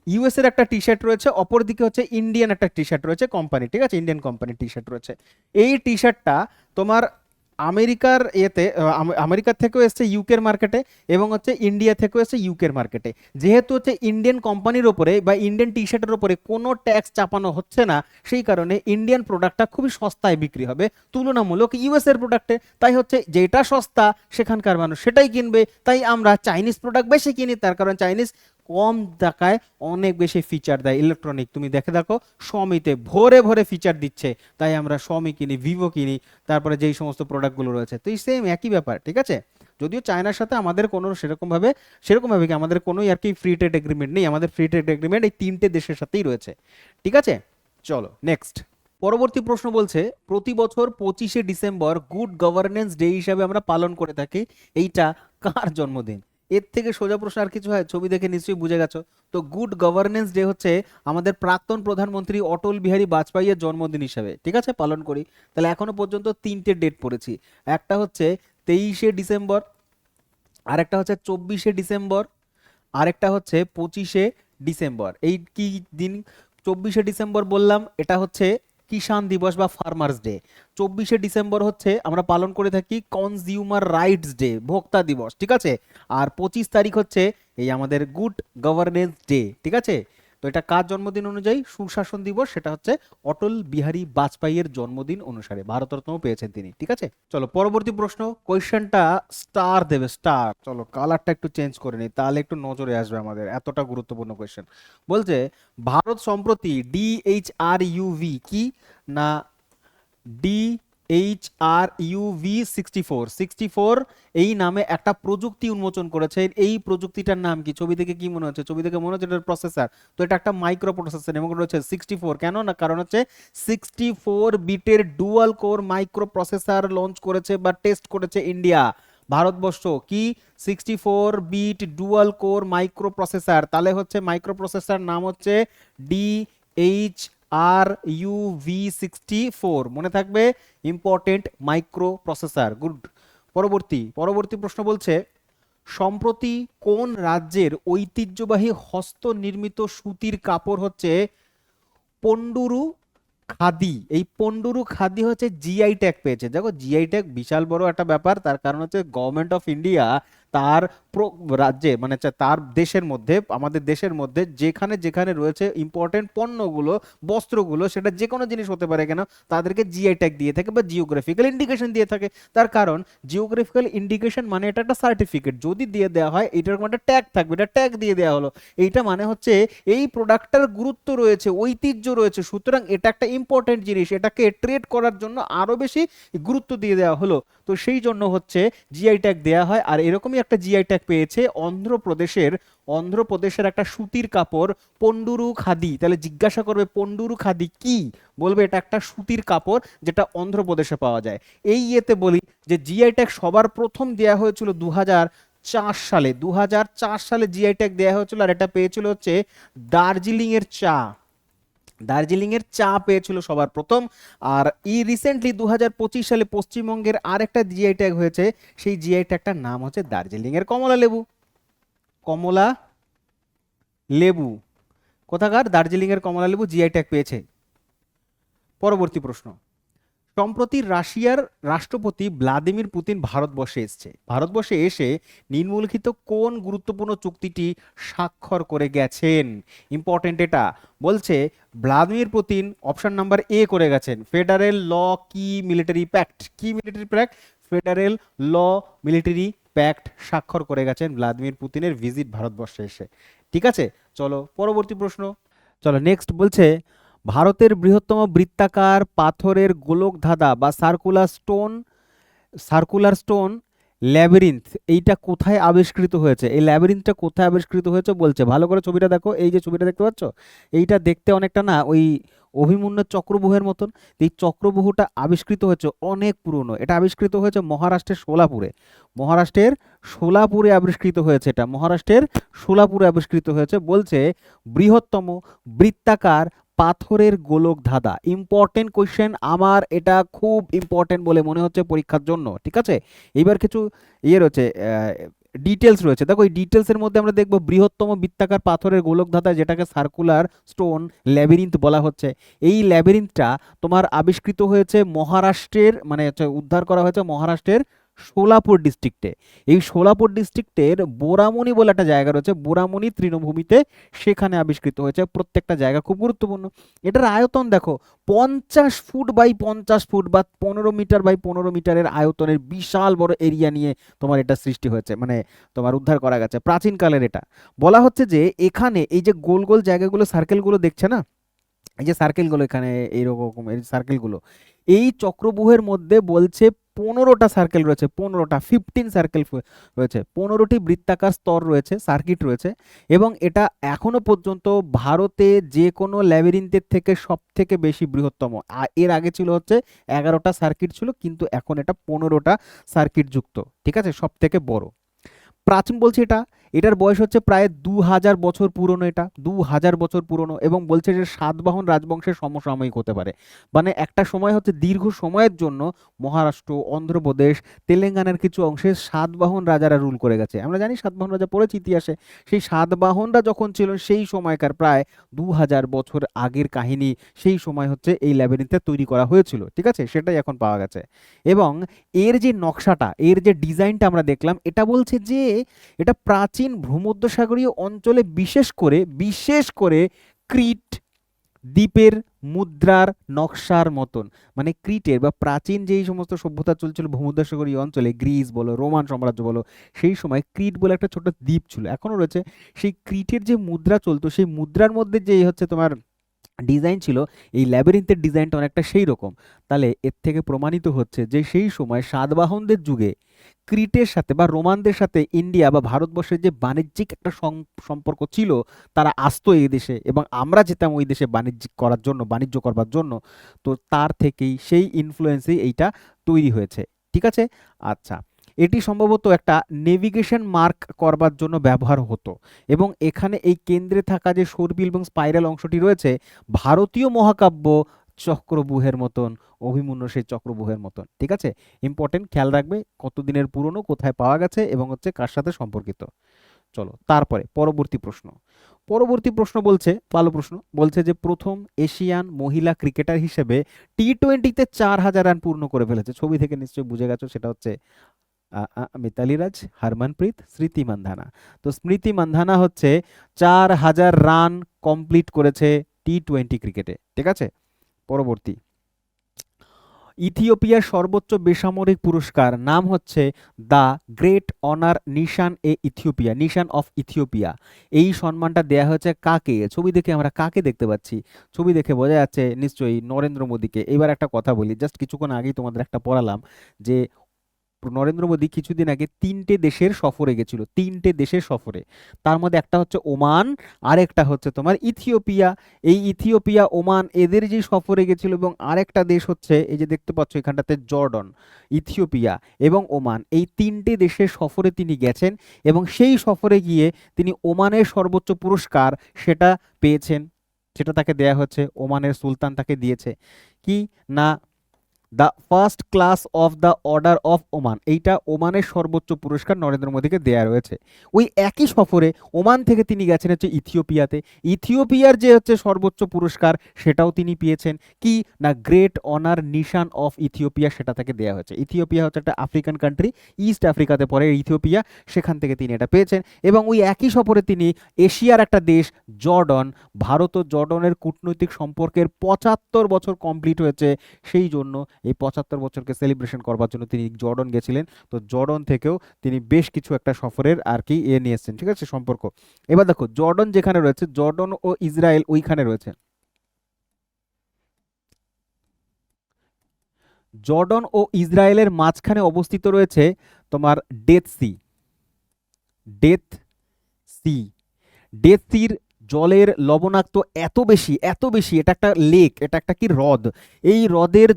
ইউএস এর একটা টি শার্ট রয়েছে, অপরদিকে হচ্ছে ইন্ডিয়ান একটা টি শার্ট রয়েছে কোম্পানি, ঠিক আছে, ইন্ডিয়ান কোম্পানির টি শার্ট রয়েছে। এই টি শার্টটা তোমার আমেরিকার এতে আমেরিকার থেকেও এসছে ইউকের মার্কেটে, এবং হচ্ছে ইন্ডিয়া থেকেও এসছে ইউকের মার্কেটে। যেহেতু হচ্ছে ইন্ডিয়ান কোম্পানির ওপরে বা ইন্ডিয়ান টি শার্টের ওপরে কোনো ট্যাক্স চাপানো হচ্ছে না, সেই কারণে ইন্ডিয়ান প্রোডাক্টটা খুবই সস্তায় বিক্রি হবে তুলনামূলক ইউএস এর প্রোডাক্টে। তাই হচ্ছে যেটা সস্তা সেখানকার মানুষ সেটাই কিনবে। তাই আমরা চাইনিজ প্রোডাক্ট বেশি কিনি, তার কারণ চাইনিজ কম টাকায় অনেক বেশি ফিচার দেয়। ইলেকট্রনিক তুমি দেখে দেখো, শমিতে ভরে ভরে ফিচার দিচ্ছে, তাই আমরা শমি কিনি, ভিভো কিনি, তারপরে যেই সমস্ত প্রোডাক্টগুলো রয়েছে। তো এই সেম একই ব্যাপার, ঠিক আছে। যদিও চায়নার সাথে আমাদের কোনো সেরকমভাবে কি আমাদের কোনো আর কি ফ্রি ট্রেড এগ্রিমেন্ট নেই, আমাদের ফ্রি ট্রেড এগ্রিমেন্ট এই 3টে দেশের সাথেই রয়েছে। ঠিক আছে, চলো নেক্সট। পরবর্তী প্রশ্ন বলছে প্রতি বছর 25শে ডিসেম্বর গুড গভর্নেন্স ডে হিসাবে আমরা পালন করে থাকি, এইটা কার জন্মদিন? এর থেকে সোজা প্রশ্ন আর কিছু হয়? ছবি দেখে নিশ্চয়ই বুঝে গেছো। তো গুড গভর্নেন্স ডে হচ্ছে আমাদের প্রাক্তন প্রধানমন্ত্রী অটল বিহারী বাজপেয়ীর জন্মদিন হিসাবে, ঠিক আছে, পালন করি। তাহলে এখনো পর্যন্ত 3টে ডেট পড়েছি, একটা হচ্ছে 23শে ডিসেম্বর, আরেকটা হচ্ছে 24শে ডিসেম্বর, আরেকটা হচ্ছে 25শে ডিসেম্বর। এই কি দিন? 24শে ডিসেম্বর বললাম এটা হচ্ছে কিষাণ দিবস বা ফার্মার্স ডে। 24শে ডিসেম্বর হচ্ছে আমরা পালন করে থাকি কনজিউমার রাইটস ডে, ভোক্তা দিবস, ঠিক আছে। আর 25 তারিখ হচ্ছে এই আমাদের গুড গভর্নেন্স ডে, ঠিক আছে। তো এটা কার জন্মদিন অনুযায়ী সুশাসন দিবস? সেটা হচ্ছে অটল বিহারী বাজপেয়ীর জন্মদিন অনুসারে, ভারতরত্ন পেয়েছেন তিনি, ঠিক আছে। চলো পরবর্তী প্রশ্ন, কোয়েশ্চেনটা স্টার দেবে, স্টার। চলো কালারটা একটু চেঞ্জ করে নিই, তাহলে একটু নজরে আসবে আমাদের, এতটা গুরুত্বপূর্ণ কোয়েশ্চেন। বলছে ভারত সম্প্রতি DHRUV কি না DHRUV 64 এই নামে একটা প্রযুক্তি উন্মোচন করেছে। এই প্রযুক্তিটার নাম কি? ছবি থেকে কি মনে হচ্ছে? ছবি থেকে মনে হচ্ছে এটা প্রসেসর। তো এটা একটা মাইক্রো প্রসেসর এবং এটা হচ্ছে 64। কেন না? কারণ হচ্ছে 64 বিটের dual core microprocessor launch করেছে বা টেস্ট করেছে ইন্ডিয়া, ভারতবর্ষ। কি? 64 bit dual core microprocessor. তাহলে হচ্ছে মাইক্রো প্রসেসর নাম হচ্ছে DHRUV 64, মনে থাকবে, ইম্পর্টেন্ট মাইক্রো প্রসেসর। গুড। পরবর্তী প্রশ্ন বলছে সম্প্রতি কোন রাজ্যের ঐতিহ্যবাহী হস্তনির্মিত সুতির কাপড় হচ্ছে পন্ডুরু খাদি? এই পন্ডুরু খাদি হচ্ছে জিআই ট্যাগ পেয়েছে। দেখো জিআই ট্যাগ বিশাল বড় একটা ব্যাপার, তার কারণ হচ্ছে গভর্নমেন্ট অফ ইন্ডিয়া তার রাজ্যে মানে তার দেশের মধ্যে, আমাদের দেশের মধ্যে যেখানে যেখানে রয়েছে ইম্পর্টেন্ট পণ্যগুলো, বস্ত্রগুলো, সেটা যে কোনো জিনিস হতে পারে কেন, তাদেরকে জিআই ট্যাগ দিয়ে থাকে বা জিওগ্রাফিক্যাল ইন্ডিকেশন দিয়ে থাকে। তার কারণ জিওগ্রাফিক্যাল ইন্ডিকেশন মানে এটা একটা সার্টিফিকেট, যদি দিয়ে দেওয়া হয় এটার একটা ট্যাগ থাকবে, এটা ট্যাগ দিয়ে দেওয়া হলো। এইটা মানে হচ্ছে এই প্রোডাক্টটার গুরুত্ব রয়েছে, ঐতিহ্য রয়েছে, সুতরাং এটা একটা ইম্পর্টেন্ট জিনিস, এটাকে ট্রেড করার জন্য আরো বেশি গুরুত্ব দিয়ে দেওয়া হলো। তো সেই জন্য হচ্ছে জিআই ট্যাগ দেওয়া হয়। আর এরকমই একটা জিআই ট্যাগ পেয়েছে অন্ধ্রপ্রদেশের একটা সুতির কাপড় পন্ডুরু খাদি। তাহলে জিজ্ঞাসা করবে পন্ডুরু খাদি কি, বলবে এটা একটা সুতির কাপড় যেটা অন্ধ্রপ্রদেশে পাওয়া যায়। এই ইয়েতে বলি যে জিআই ট্যাগ সবার প্রথম দেওয়া হয়েছিল 2004 সালে জিআই ট্যাগ দেওয়া হয়েছিল। আর এটা পেয়েছিল হচ্ছে দার্জিলিং এর চা পেয়েছিল সবার প্রথম। আর রিসেন্টলি 2025 সালে পশ্চিমবঙ্গের আরেকটা জিআই ট্যাগ হয়েছে, সেই জিআই ট্যাগটার নাম হচ্ছে দার্জিলিং এর কমলা লেবু। কোথাকার? দার্জিলিং এর কমলা লেবু জিআই ট্যাগ পেয়েছে। পরবর্তী প্রশ্ন, সম্প্রতি রাশিয়ার রাষ্ট্রপতি ভ্লাদিমির পুতিন ভারতবর্ষে এসে নিম্নলিখিত কোন গুরুত্বপূর্ণ চুক্তিটি স্বাক্ষর করে গেছেন? ইম্পর্টেন্ট এটা। বলছে Vladimir Putin option number A করে গেছেন ফেডারেল ল কি মিলিটারি প্যাক্ট। কি মিলিটারি প্যাক্ট? ফেডারেল ল মিলিটারি প্যাক্ট স্বাক্ষর করে গেছেন ভ্লাদিমির পুতিনের ভিজিট ভারতবর্ষে এসে। ঠিক আছে, চলো পরবর্তী প্রশ্ন। চলো নেক্সট। বলছে ভারতের বৃহত্তম বৃত্তাকার পাথরের গোলক ধাঁধা বা সার্কুলার স্টোন ল্যাবিরিন্থ এইটা কোথায় আবিষ্কৃত হয়েছে? এই ল্যাবিরিন্থটা কোথায় আবিষ্কৃত হয়েছে বলছে। ভালো করে ছবিটা দেখো, এই যে ছবিটা দেখতে পাচ্ছ, এইটা দেখতে অনেকটা না ওই অভিমন্যু চক্রব্যূহের মতন। এই চক্রব্যূহটা আবিষ্কৃত হয়েছে অনেক পুরনো। এটা আবিষ্কৃত হয়েছে মহারাষ্ট্রের সোলাপুরে আবিষ্কৃত হয়েছে। এটা মহারাষ্ট্রের সোলাপুরে আবিষ্কৃত হয়েছে। বলছে বৃহত্তম বৃত্তাকার পাথরের গোলক ধাঁধা। ইম্পর্টেন্ট কোয়েশ্চেন, আমার এটা খুব ইম্পর্টেন্ট বলে মনে হচ্ছে পরীক্ষার জন্য। ঠিক আছে, এবার কিছু রয়েছে, ডিটেলস রয়েছে। দেখো এই ডিটেলসের মধ্যে আমরা দেখব বৃহত্তম বৃত্তাকার পাথরের গোলক ধাঁধা, যেটাকে সার্কুলার স্টোন ল্যাবিরিন্থ বলা হচ্ছে। এই ল্যাবিরিন্থটা তোমার আবিষ্কৃত হয়েছে মহারাষ্ট্রের, মানে উদ্ধার করা হয়েছে মহারাষ্ট্রের সোলাপুর ডিস্ট্রিক্টে। এই সোলাপুর ডিস্ট্রিক্টের বোরামণি বলে একটা জায়গা রয়েছে, বোরামণি তৃণভূমিতে, সেখানে আবিষ্কৃত হয়েছে। প্রত্যেকটা জায়গা খুব গুরুত্বপূর্ণ। এটার আয়তন দেখো 50 ফুট বাই 50 ফুট বা 15 মিটার বাই 15 মিটারের আয়তনের বিশাল বড় এরিয়া নিয়ে তোমার এটা সৃষ্টি হয়েছে, মানে তোমার উদ্ধার করা গেছে প্রাচীনকালের। এটা বলা হচ্ছে যে এখানে এই যে গোল গোল জায়গাগুলো, সার্কেলগুলো দেখছে না, এই যে সার্কেলগুলো এখানে এইরকম এই সার্কেলগুলো, এই চক্রব্যূহের মধ্যে বলছে 15টা সার্কেল রয়েছে, 15টা 15 সার্কেল রয়েছে, 15টি বৃত্তাকার স্তর রয়েছে, সার্কিট রয়েছে। এবং এটা এখনো পর্যন্ত ভারতে যে কোনো ল্যাবিরিন্থের থেকে সব থেকে বেশি বৃহত্তম। এর আগে ছিল হচ্ছে 11টা সার্কিট ছিল, কিন্তু এখন এটা 15টা সার্কিট যুক্ত, ঠিক আছে, সব থেকে বড়। প্রাচীন বলছে এটা, এটার বয়স হচ্ছে প্রায় 2000 বছর পুরনো, এটা 2000 বছর পুরনো। এবং বলছে যে সাতবাহন রাজবংশের সমসাময়িক হতে পারে। মানে একটা সময় হচ্ছে দীর্ঘ সময়ের জন্য মহারাষ্ট্র, অন্ধ্রপ্রদেশ, তেলেঙ্গানার কিছু অংশে সাতবাহন রাজারা রুল করে গেছে। আমরা জানি সাতবাহন রাজা পড়েছি ইতিহাসে। সেই সাতবাহনরা যখন ছিল সেই সময়কার প্রায় 2000 বছর আগের কাহিনী, সেই সময় হচ্ছে এই ল্যাবিরিন্থে তৈরি করা হয়েছিল, ঠিক আছে, সেটাই এখন পাওয়া গেছে। এবং এর যে নকশাটা, এর যে ডিজাইনটা আমরা দেখলাম, এটা বলছে যে এটা প্রাচীন ভূমধ্যসাগরীয় অঞ্চলে বিশেষ করে ক্রিট দ্বীপের মুদ্রার নকশার মতন। মানে ক্রিটের বা প্রাচীন যেই সমস্ত সভ্যতা চলছিল ভূমধ্যসাগরীয় অঞ্চলে, গ্রিস বলো, রোমান সাম্রাজ্য বলো, সেই সময় ক্রিট বলে একটা ছোট দ্বীপ ছিল, এখনো রয়েছে। সেই ক্রিটের যে মুদ্রা চলতো, সেই মুদ্রার মধ্যে যে হচ্ছে তোমার ডিজাইন ছিল, এই ল্যাবিরিন্থের ডিজাইনটা অনেকটা সেই রকম। তাহলে এর থেকে প্রমাণিত হচ্ছে যে সেই সময় সাতবাহনদের যুগে ক্রিটের সাথে বা রোমানদের সাথে ইন্ডিয়া বা ভারতবর্ষের যে বাণিজ্যিক একটা সম্পর্ক ছিল, তারা আসতো এই দেশে এবং আমরা যেতাম ওই দেশে বাণিজ্য করবার জন্য। তো তার থেকেই সেই ইনফ্লুয়েন্সেই এইটা তৈরি হয়েছে, ঠিক আছে। আচ্ছা, এটি সম্ভবত একটা নেভিগেশন মার্ক করবার জন্য ব্যবহার হতো। এবং এখানে এই কেন্দ্রে থাকা যে সর্পিল এবং স্পাইরাল অংশটি রয়েছে, ভারতীয় মহাকাব্য চক্রব্যূহের মতন, অভিমন্যু সেই চক্রব্যূহের মতন, ঠিক আছে। ইম্পর্টেন্ট, খেয়াল রাখবে কতদিনের পুরনো, কোথায় পাওয়া গেছে এবং হচ্ছে কার সাথে সম্পর্কিত। চলো তারপরে পরবর্তী প্রশ্ন বলছে, ভালো প্রশ্ন, বলছে যে প্রথম এশিয়ান মহিলা ক্রিকেটার হিসেবে টি-20তে 4000 রান পূর্ণ করে ফেলেছে। ছবি থেকে নিশ্চয়ই বুঝে গেছো, সেটা হচ্ছে মিতালি রাজ, হরমনপ্রীত, স্মৃতি মান্ধানা। তো স্মৃতি মান্ধানা হচ্ছে 4000 রান কমপ্লিট করেছে টি-20 ক্রিকেটে, ঠিক আছে। পরবর্তী, ইথিওপিয়ার সর্বোচ্চ বেসামরিক পুরস্কার নাম হচ্ছে the Great Honour Nishan of Ethiopia. এই সম্মানটা দেয়া হয়েছে কাকে? ছবি দেখে আমরা কাকে দেখতে পাচ্ছি? ছবি দেখে বোঝা যাচ্ছে নিশ্চয়ই নরেন্দ্র মোদীকে। এবার একটা কথা বলি, জাস্ট কিছুক্ষণ আগেই তোমাদের একটা পড়ালাম যে নরেন্দ্র মোদী কিছুদিন আগে 3টে দেশের সফরে গেছিল, 3টে দেশের সফরে। তার মধ্যে একটা হচ্ছে ওমান, আরেকটা হচ্ছে তোমার ইথিওপিয়া। এই ইথিওপিয়া, ওমান এদের যে সফরে গেছিল, এবং আরেকটা দেশ হচ্ছে এই যে দেখতে পাচ্ছ এখানটাতে জর্ডন, ইথিওপিয়া এবং ওমান, এই 3টে দেশের সফরে তিনি গেছেন। এবং সেই সফরে গিয়ে তিনি ওমানের সর্বোচ্চ পুরস্কার সেটা পেয়েছেন, সেটা তাকে দেয়া হচ্ছে, ওমানের সুলতান তাকে দিয়েছে। কি না, the first class of the order of Oman, এইটা ওমানের সর্বোচ্চ পুরস্কার নরেন্দ্র মোদীকে দেয়া রয়েছে। ওই একই সফরে ওমান থেকে তিনি গেছেন হচ্ছে ইথিওপিয়াতে, ইথিওপিয়ার যে হচ্ছে সর্বোচ্চ পুরস্কার সেটাও তিনি পেয়েছেন। কি না, Great Honour Nishan of Ethiopia, সেটা তাকে দেওয়া হয়েছে। ইথিওপিয়া হচ্ছে একটা আফ্রিকান কান্ট্রি, ইস্ট আফ্রিকাতে পড়ে ইথিওপিয়া, সেখান থেকে তিনি এটা পেয়েছেন। এবং ওই একই সফরে তিনি এশিয়ার একটা দেশ জর্ডন, ভারত ও জর্ডনের কূটনৈতিক সম্পর্কের 75 বছর কমপ্লিট হয়েছে, সেই জন্য এই 75 বছরকে সেলিব্রেশন করবার জন্য তিনি জর্ডন গেছিলেন। তো জর্ডন থেকেও তিনি বেশ কিছু একটা সফরের আর কি নিয়ে এসেছেন, ঠিক আছে, সম্পর্ক। এবার দেখো জর্ডন যেখানে রয়েছে, জর্ডন ও ইসরায়েল ওইখানে রয়েছে। জর্ডন ও ইসরায়েলের মাঝখানে অবস্থিত রয়েছে তোমার Dead Sea. Dead Sea, Dead সির জলের লবণাক্ত এত বেশি, এটা একটা লেক, এটা একটা কি হ্রদ। এই হ্রদের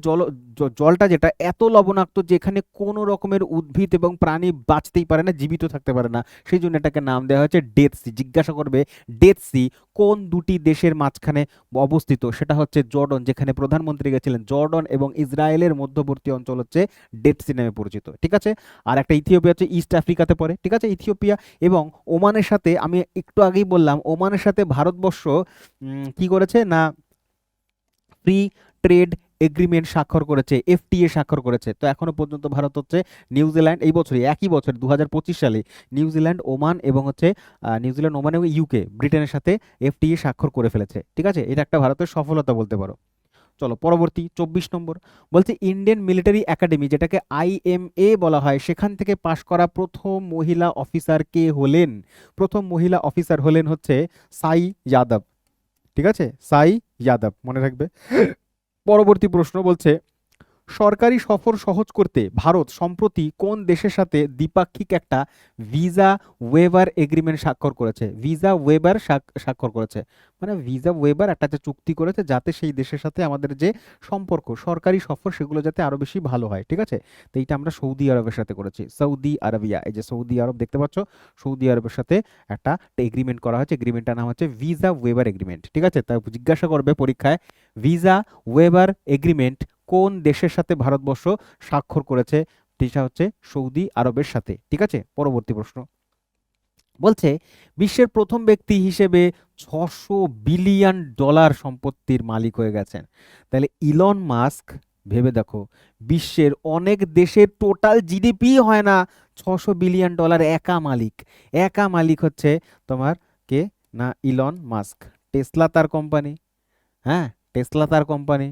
জলটা যেটা এত লবণাক্ত, যেখানে কোনো রকমের উদ্ভিদ এবং প্রাণী বাঁচতেই পারে না, জীবিত থাকতে পারে না, সেই জন্য এটাকে নাম দেওয়া হয়েছে ডেথ সি। জিজ্ঞাসা করবে ডেথ সি কোন দুটি দেশের মাঝখানে অবস্থিত, সেটা হচ্ছে জর্ডন, যেখানে প্রধানমন্ত্রী গেছিলেন। জর্ডন এবং ইসরায়েলের মধ্যবর্তী অঞ্চল হচ্ছে ডেথ সি নামে পরিচিত, ঠিক আছে। আর একটা ইথিওপিয়া হচ্ছে ইস্ট আফ্রিকাতে পড়ে, ঠিক আছে, ইথিওপিয়া। এবং ওমানের সাথে, আমি একটু আগেই বললাম, ওমানের সাথে ভারতবর্ষ কি করেছে না, ফ্রি ট্রেড এগ্রিমেন্ট স্বাক্ষর করেছে, এফটিএ স্বাক্ষর করেছে। তো এখনো পর্যন্ত ভারত হচ্ছে নিউজিল্যান্ড, এই বছরই একই বছর 2025 সালে নিউজিল্যান্ড, ওমান এবং হচ্ছে নিউজিল্যান্ড, ওমান এবং ইউকে, ব্রিটেনের সাথে এফটিএ স্বাক্ষর করে ফেলেছে, ঠিক আছে। এটা একটা ভারতের সফলতা বলতে পারো। চলো পরবর্তী 24 নম্বর, বলছে ইন্ডিয়ান মিলিটারি একাডেমি, যেটাকে আইএমএ বলা হয়, সেখান থেকে পাশ করা প্রথম মহিলা অফিসার কে হলেন? প্রথম মহিলা অফিসার হলেন হচ্ছে সাই যাদব। ঠিক আছে, সাই যাদব মনে রাখবে। পরবর্তী প্রশ্ন বলছে, সরকারি সফর সহজ করতে ভারত সম্প্রতি কোন দেশের সাথে দ্বিপাক্ষিক একটা ভিসা ওয়েভার এগ্রিমেন্ট স্বাক্ষর করেছে? ভিসা ওয়েভার স্বাক্ষর করেছে, মানে ভিসা ওয়েভার একটা যে চুক্তি করেছে যাতে সেই দেশের সাথে আমাদের যে সম্পর্ক সরকারি সফর সেগুলো যাতে আরো বেশি ভালো হয়। ঠিক আছে, তো এইটা আমরা সৌদি আরবের সাথে করেছি, সৌদি আরবিয়া, এই যে সৌদি আরব দেখতে পাচ্ছ, সৌদি আরবের সাথে একটা এগ্রিমেন্ট করা হয়েছে, এগ্রিমেন্টটার নাম হচ্ছে ভিসা ওয়েভার এগ্রিমেন্ট। ঠিক আছে, তা জিজ্ঞাসা করবে পরীক্ষায়, ভিসা ওয়েভার এগ্রিমেন্ট কোন দেশের সাথে ভারতবর্ষ স্বাক্ষর করেছে? সেটা হচ্ছে সৌদি আরবের সাথে। ঠিক আছে, পরবর্তী প্রশ্ন বলছে, বিশ্বের প্রথম ব্যক্তি হিসেবে 600 বিলিয়ন ডলার সম্পত্তির মালিক হয়ে গেছেন। তাহলে ইলন মাস্ক, ভেবে দেখো, বিশ্বের অনেক দেশের টোটাল জিডিপি হয় না, 600 বিলিয়ন ডলার একা মালিক হচ্ছে তোমার কে না? Elon Musk. টেসলা তার কোম্পানি, হ্যাঁ, টেসলা তার কোম্পানি,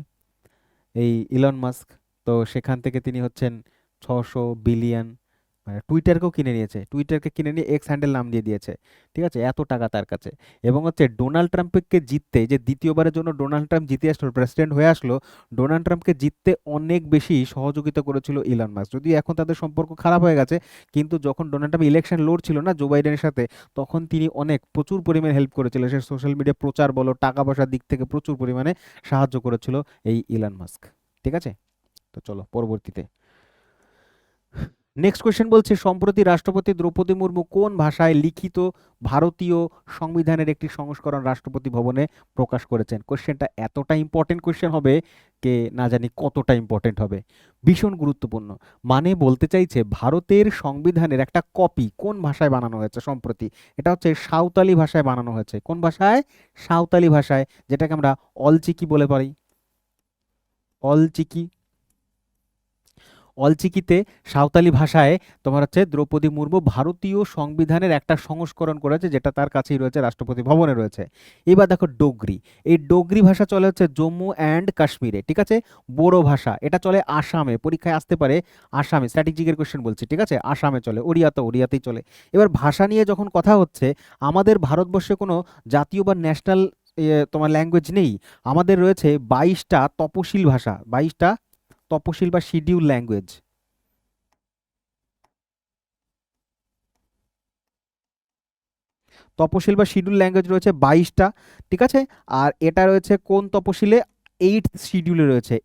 এই ইলন মাস্ক। তো সেখান থেকে তিনি হচ্ছেন 600 বিলিয়ন, মানে টুইটারকেও কিনে নিয়েছে, টুইটারকে কিনে নিয়ে এক্স হ্যান্ডেল নাম দিয়ে দিয়েছে। ঠিক আছে, এত টাকা তার কাছে। এবং হচ্ছে ডোনাল্ড ট্রাম্পকে জিততে, যে দ্বিতীয়বারের জন্য ডোনাল্ড ট্রাম্প জিতে আসলো, প্রেসিডেন্ট হয়ে আসলো, ডোনাল্ড ট্রাম্পকে জিততে অনেক বেশি সহযোগিতা করেছিল ইলন মাস্ক। যদিও এখন তাদের সম্পর্ক খারাপ হয়ে গেছে, কিন্তু যখন ডোনাল্ড ট্রাম্প ইলেকশন লড়ছিল না জো বাইডেনের সাথে, তখন তিনি প্রচুর পরিমাণে হেল্প করেছিল, সে সোশ্যাল মিডিয়া প্রচার বলো, টাকা পয়সার দিক থেকে প্রচুর পরিমাণে সাহায্য করেছিল এই ইলন মাস্ক। ঠিক আছে, তো চলো পরবর্তীতে নেক্সট কোয়েশ্চেন বলছে, সম্প্রতি রাষ্ট্রপতি দ্রৌপদী মুর্মু কোন ভাষায় লিখিত ভারতীয় সংবিধানের একটি সংস্করণ রাষ্ট্রপতি ভবনে প্রকাশ করেছেন? কোয়েশ্চেনটা এতটা ইম্পর্টেন্ট কোয়েশ্চেন হবে, কে না জানি কতটা ইম্পর্টেন্ট হবে, ভীষণ গুরুত্বপূর্ণ। মানে বলতে চাইছে ভারতের সংবিধানের একটা কপি কোন ভাষায় বানানো হয়েছে সম্প্রতি? এটা হচ্ছে সাঁওতালি ভাষায় বানানো হয়েছে। কোন ভাষায়? সাঁওতালি ভাষায়, যেটাকে আমরা অলচিকি বলে পারি, অলচিকি। অলচিকিতে সাঁওতালি ভাষায় তোমার হচ্ছে দ্রৌপদী মুর্মু ভারতীয় সংবিধানের একটা সংস্করণ করেছে, যেটা তার কাছেই রয়েছে, রাষ্ট্রপতি ভবনে রয়েছে। এবার দেখো ডোগরি, এই ডোগরি ভাষা চলে হচ্ছে জম্মু অ্যান্ড কাশ্মীরে। ঠিক আছে, বোরো ভাষা এটা চলে আসামে, পরীক্ষায় আসতে পারে আসামে, স্ট্র্যাটেজিকের কোশ্চেন বলছি। ঠিক আছে, আসামে চলে, ওড়িয়া তো ওড়িয়াতেই চলে। এবার ভাষা নিয়ে যখন কথা হচ্ছে, আমাদের ভারতবর্ষে কোনো জাতীয় বা ন্যাশনাল তোমার ল্যাঙ্গুয়েজ নেই, আমাদের রয়েছে 22টা তপশিল ভাষা, 22টা তপশিল বা শিডিউল ল্যাঙ্গুয়েজ। তপশিল বা শিডিউল ল্যাঙ্গুয়েজ রয়েছে 22টা। ঠিক আছে, আর এটা রয়েছে কোন তপশিলে? 8th শিডিউলে রয়েছে,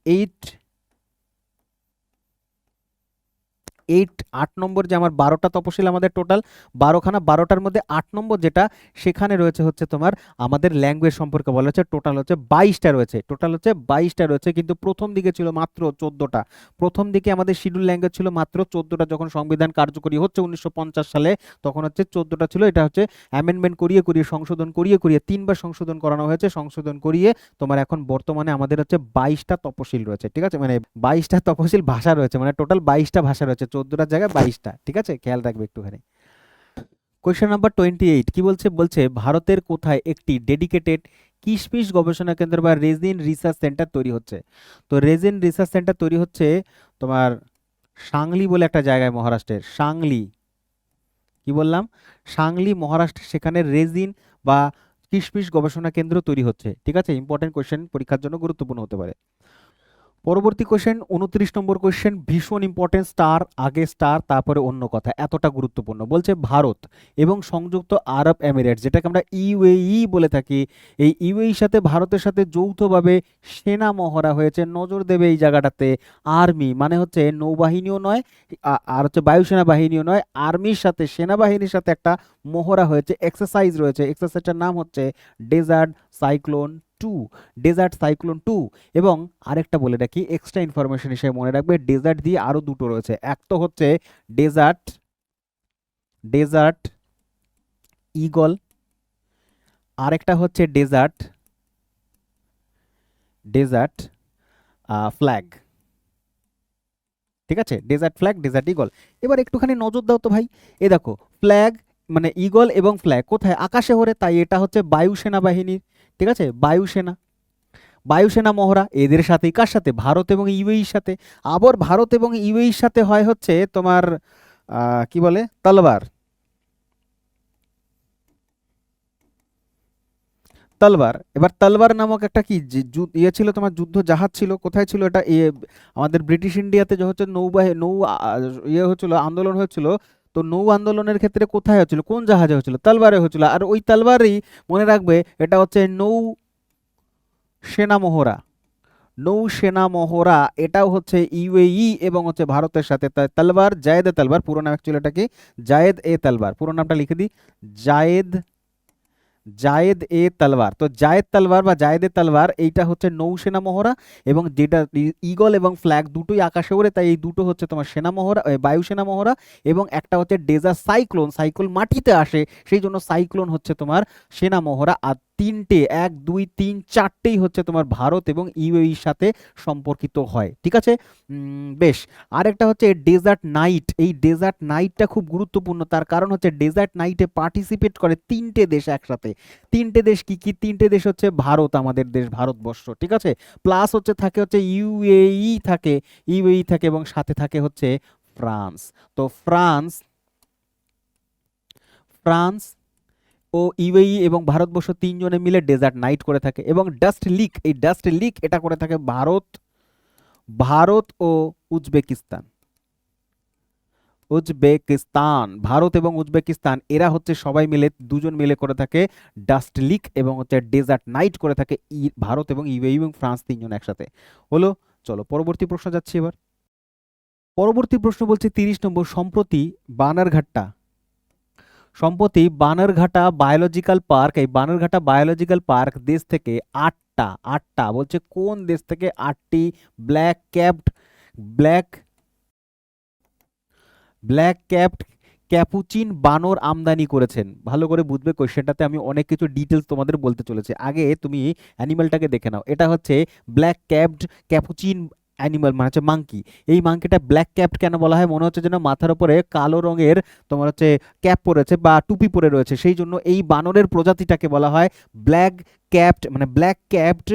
8 নম্বর, যে আমার 12টা তপশিল আমাদের টোটাল 12খানা, 12টার মধ্যে 8 নম্বর যেটা, সেখানে রয়েছে হচ্ছে তোমার আমাদের ল্যাঙ্গুয়েজ সম্পর্কে বলা হচ্ছে, টোটাল হচ্ছে 22টা রয়েছে, টোটাল হচ্ছে 22টা রয়েছে। কিন্তু প্রথম দিকে ছিল মাত্র 14টা, প্রথম দিকে আমাদের শিডিউল ল্যাঙ্গুয়েজ ছিল মাত্র 14টা, যখন সংবিধান কার্যকরী হচ্ছে 1950 সালে, তখন হচ্ছে 14টা ছিল। এটা হচ্ছে অ্যামেন্ডমেন্ট করিয়ে করিয়ে, সংশোধন করিয়ে করিয়ে, 3বার সংশোধন করানো হয়েছে, সংশোধন করিয়ে তোমার এখন বর্তমানে আমাদের হচ্ছে 22টা তপশিল রয়েছে। ঠিক আছে, মানে 22টা তপশিল ভাষা রয়েছে, মানে টোটাল 22টা ভাষা রয়েছে, 14টার জায়গায় 22টা। ঠিক আছে, খেয়াল রাখবে একটুখানি। কোয়েশ্চেন নাম্বার 28 কি বলছে? বলছে ভারতের কোথায় একটি ডেডিকেটেড কিশমিশ গবেষণা কেন্দ্র বা রেজিন রিসার্চ সেন্টার তৈরি হচ্ছে? তো রেজিন রিসার্চ সেন্টার তৈরি হচ্ছে তোমার সাংলি বলে একটা জায়গায়, মহারাষ্ট্রের সাংলি। কি বললাম? সাংলি মহারাষ্ট্র, সেখানে রেজিন বা কিশমিশ গবেষণা কেন্দ্র তৈরি হচ্ছে। ঠিক আছে, ইম্পর্টেন্ট কোয়েশ্চেন, পরীক্ষার জন্য গুরুত্বপূর্ণ হতে পারে। পরবর্তী কোশ্চেন 29 নম্বর কোশ্চেন, ভীষণ ইম্পর্টেন্ট, স্টার আগে স্টার তারপরে অন্য কথা, এতটা গুরুত্বপূর্ণ। বলছে ভারত এবং সংযুক্ত আরব এমিরেটস, যেটাকে আমরা ইউএই বলে থাকি, এই ইউএইর সাথে ভারতের সাথে যৌথভাবে সেনা মহড়া হয়েছে। নজর দেবে এই জায়গাটাতে, আর্মি মানে হচ্ছে নৌবাহিনীও নয়, আর হচ্ছে বায়ুসেনা বাহিনীও নয়, আর্মির সাথে সেনাবাহিনীর সাথে একটা মহড়া হয়েছে, এক্সারসাইজ রয়েছে, এক্সারসাইজটার নাম হচ্ছে ডেজার্ট সাইক্লোন 2, ডেজার্ট সাইক্লোন 2। এবং আরেকটা বলে রাখি, এক্সট্রা ইনফরমেশন হিসেবে মনে রাখবে, ডেজার্ট দিয়ে আরো দুটো রয়েছে, এক তো হচ্ছে ডেজার্ট, ডেজার্ট ঈগল, আরেকটা হচ্ছে ডেজার্ট, ডেজার্ট ফ্ল্যাগ। ঠিক আছে, ডেজার্ট ফ্ল্যাগ, ডেজার্ট ঈগল। এবার একটুখানি নজর দাও তো ভাই, এ দেখো ফ্ল্যাগ মানে ঈগল এবং ফ্ল্যাগ কোথায়? আকাশে ওড়ে, তাই এটা হচ্ছে বায়ুসেনা বাহিনীর। ঠিক আছে, বায়ুসেনা, বায়ুসেনা মহড়া এদের সাথেই, কার সাথে? ভারত এবং ইউএইর সাথে। আবার ভারত এবং ইউএইর সাথে হয় হচ্ছে তোমার কি বলে, তলবার, তলবার। এবার তলবার নামক একটা কি ইয়ে ছিল, তোমার যুদ্ধ জাহাজ ছিল, কোথায় ছিল এটা? আমাদের ব্রিটিশ ইন্ডিয়াতে যে হচ্ছে নৌ ইয়ে হচ্ছিল, আন্দোলন হচ্ছিল, তো নৌ আন্দোলনের ক্ষেত্রে কোথায় হচ্ছিল, কোন জাহাজে হচ্ছিল? তলবারে হচ্ছিল। আর ওই তলবারই মনে রাখবে এটা হচ্ছে নৌ সেনা মহড়া। নৌসেনা মহড়া, এটাও হচ্ছে ইউএই এবং হচ্ছে ভারতের সাথে। তাই তলবার, জায়েদ এ তলবার, পুরো নাম অ্যাকচুয়ালি এটা কি? জায়েদ এ তলবার। পুরো নামটা লিখে দিই, জায়েদ, জায়েদ এ তলবার। তো জায়েদ তলবার বা জায়েদ এ তলবার এইটা হচ্ছে নৌসেনা মহড়া, এবং যেটা ঈগল এবং ফ্ল্যাগ দুটোই আকাশে ওড়ে, তাই এই দুটো হচ্ছে তোমার সেনা মহড়া, বায়ুসেনা মহড়া। এবং একটা হচ্ছে ডেজার্ট সাইক্লোন, সাইক্লোন মাটিতে আসে, সেই জন্য সাইক্লোন হচ্ছে তোমার সেনা মহড়া। আর তিনটে, 1 2 3 4টেই হচ্ছে তোমার ভারত এবং ইউএইর সাথে সম্পর্কিত হয়, ঠিক আছে? বেশ। আরেকটা হচ্ছে ডেজার্ট নাইট। এই ডেজার্ট নাইটটা খুব গুরুত্বপূর্ণ, তার কারণ হচ্ছে ডেজার্ট নাইটে পার্টিসিপেট করে তিনটে দেশ একসাথে। তিনটে দেশ কি কি? তিনটে দেশ হচ্ছে ভারত, আমাদের দেশ ভারতবর্ষ, ঠিক আছে? প্লাস হচ্ছে থাকে হচ্ছে ইউএই থাকে, ইউএই থাকে, এবং সাথে থাকে হচ্ছে ফ্রান্স। তো ফ্রান্স, ফ্রান্স ও ইউএই এবং ভারতবর্ষ তিনজনে মিলে ডেজার্ট নাইট করে থাকে। এবং ডাস্ট লিক, এই ডাস্ট লিক এটা করে থাকে ভারত, ভারত ও উজবেকিস্তান। উজবেকিস্তান, ভারত এবং উজবেকিস্তান এরা হচ্ছে সবাই মিলে, দুজন মিলে করে থাকে ডাস্ট লিক এবং হচ্ছে ডেজার্ট নাইট করে থাকে ভারত এবং ইউএই এবং ফ্রান্স তিনজন একসাথে। হলো, চলো পরবর্তী প্রশ্ন যাচ্ছি এবার। পরবর্তী প্রশ্ন বলছে 30 নম্বর, সম্প্রতি বানারঘাটা বায়োলজিক্যাল পার্ক, এই বানারঘাটা বায়োলজিক্যাল পার্ক দেশ থেকে আটটা, আটটা বলছে কোন দেশ থেকে 8টি ব্ল্যাক ক্যাপড, ব্ল্যাক ব্ল্যাক ক্যাপড ক্যাপুচিন বানর আমদানি করেছেন? ভালো করে বুঝবে, কোশ্চেনটাতে আমি অনেক কিছু ডিটেলস তোমাদের বলতে চলেছি। আগে তুমি অ্যানিমালটাকে দেখে নাও। এটা হচ্ছে ব্ল্যাক ক্যাপড ক্যাপুচিন অ্যানিমাল, মানে হচ্ছে মাঙ্কি। এই মাঙ্কিটা ব্ল্যাক ক্যাপড কেন বলা হয়? মনে হচ্ছে যেন মাথার উপরে কালো রঙের তোমার হচ্ছে ক্যাপ পরেছে বা টুপি পরে রয়েছে, সেই জন্য এই বানরের প্রজাতিটাকে বলা হয় ব্ল্যাক ক্যাপড, মানে ব্ল্যাক ক্যাপড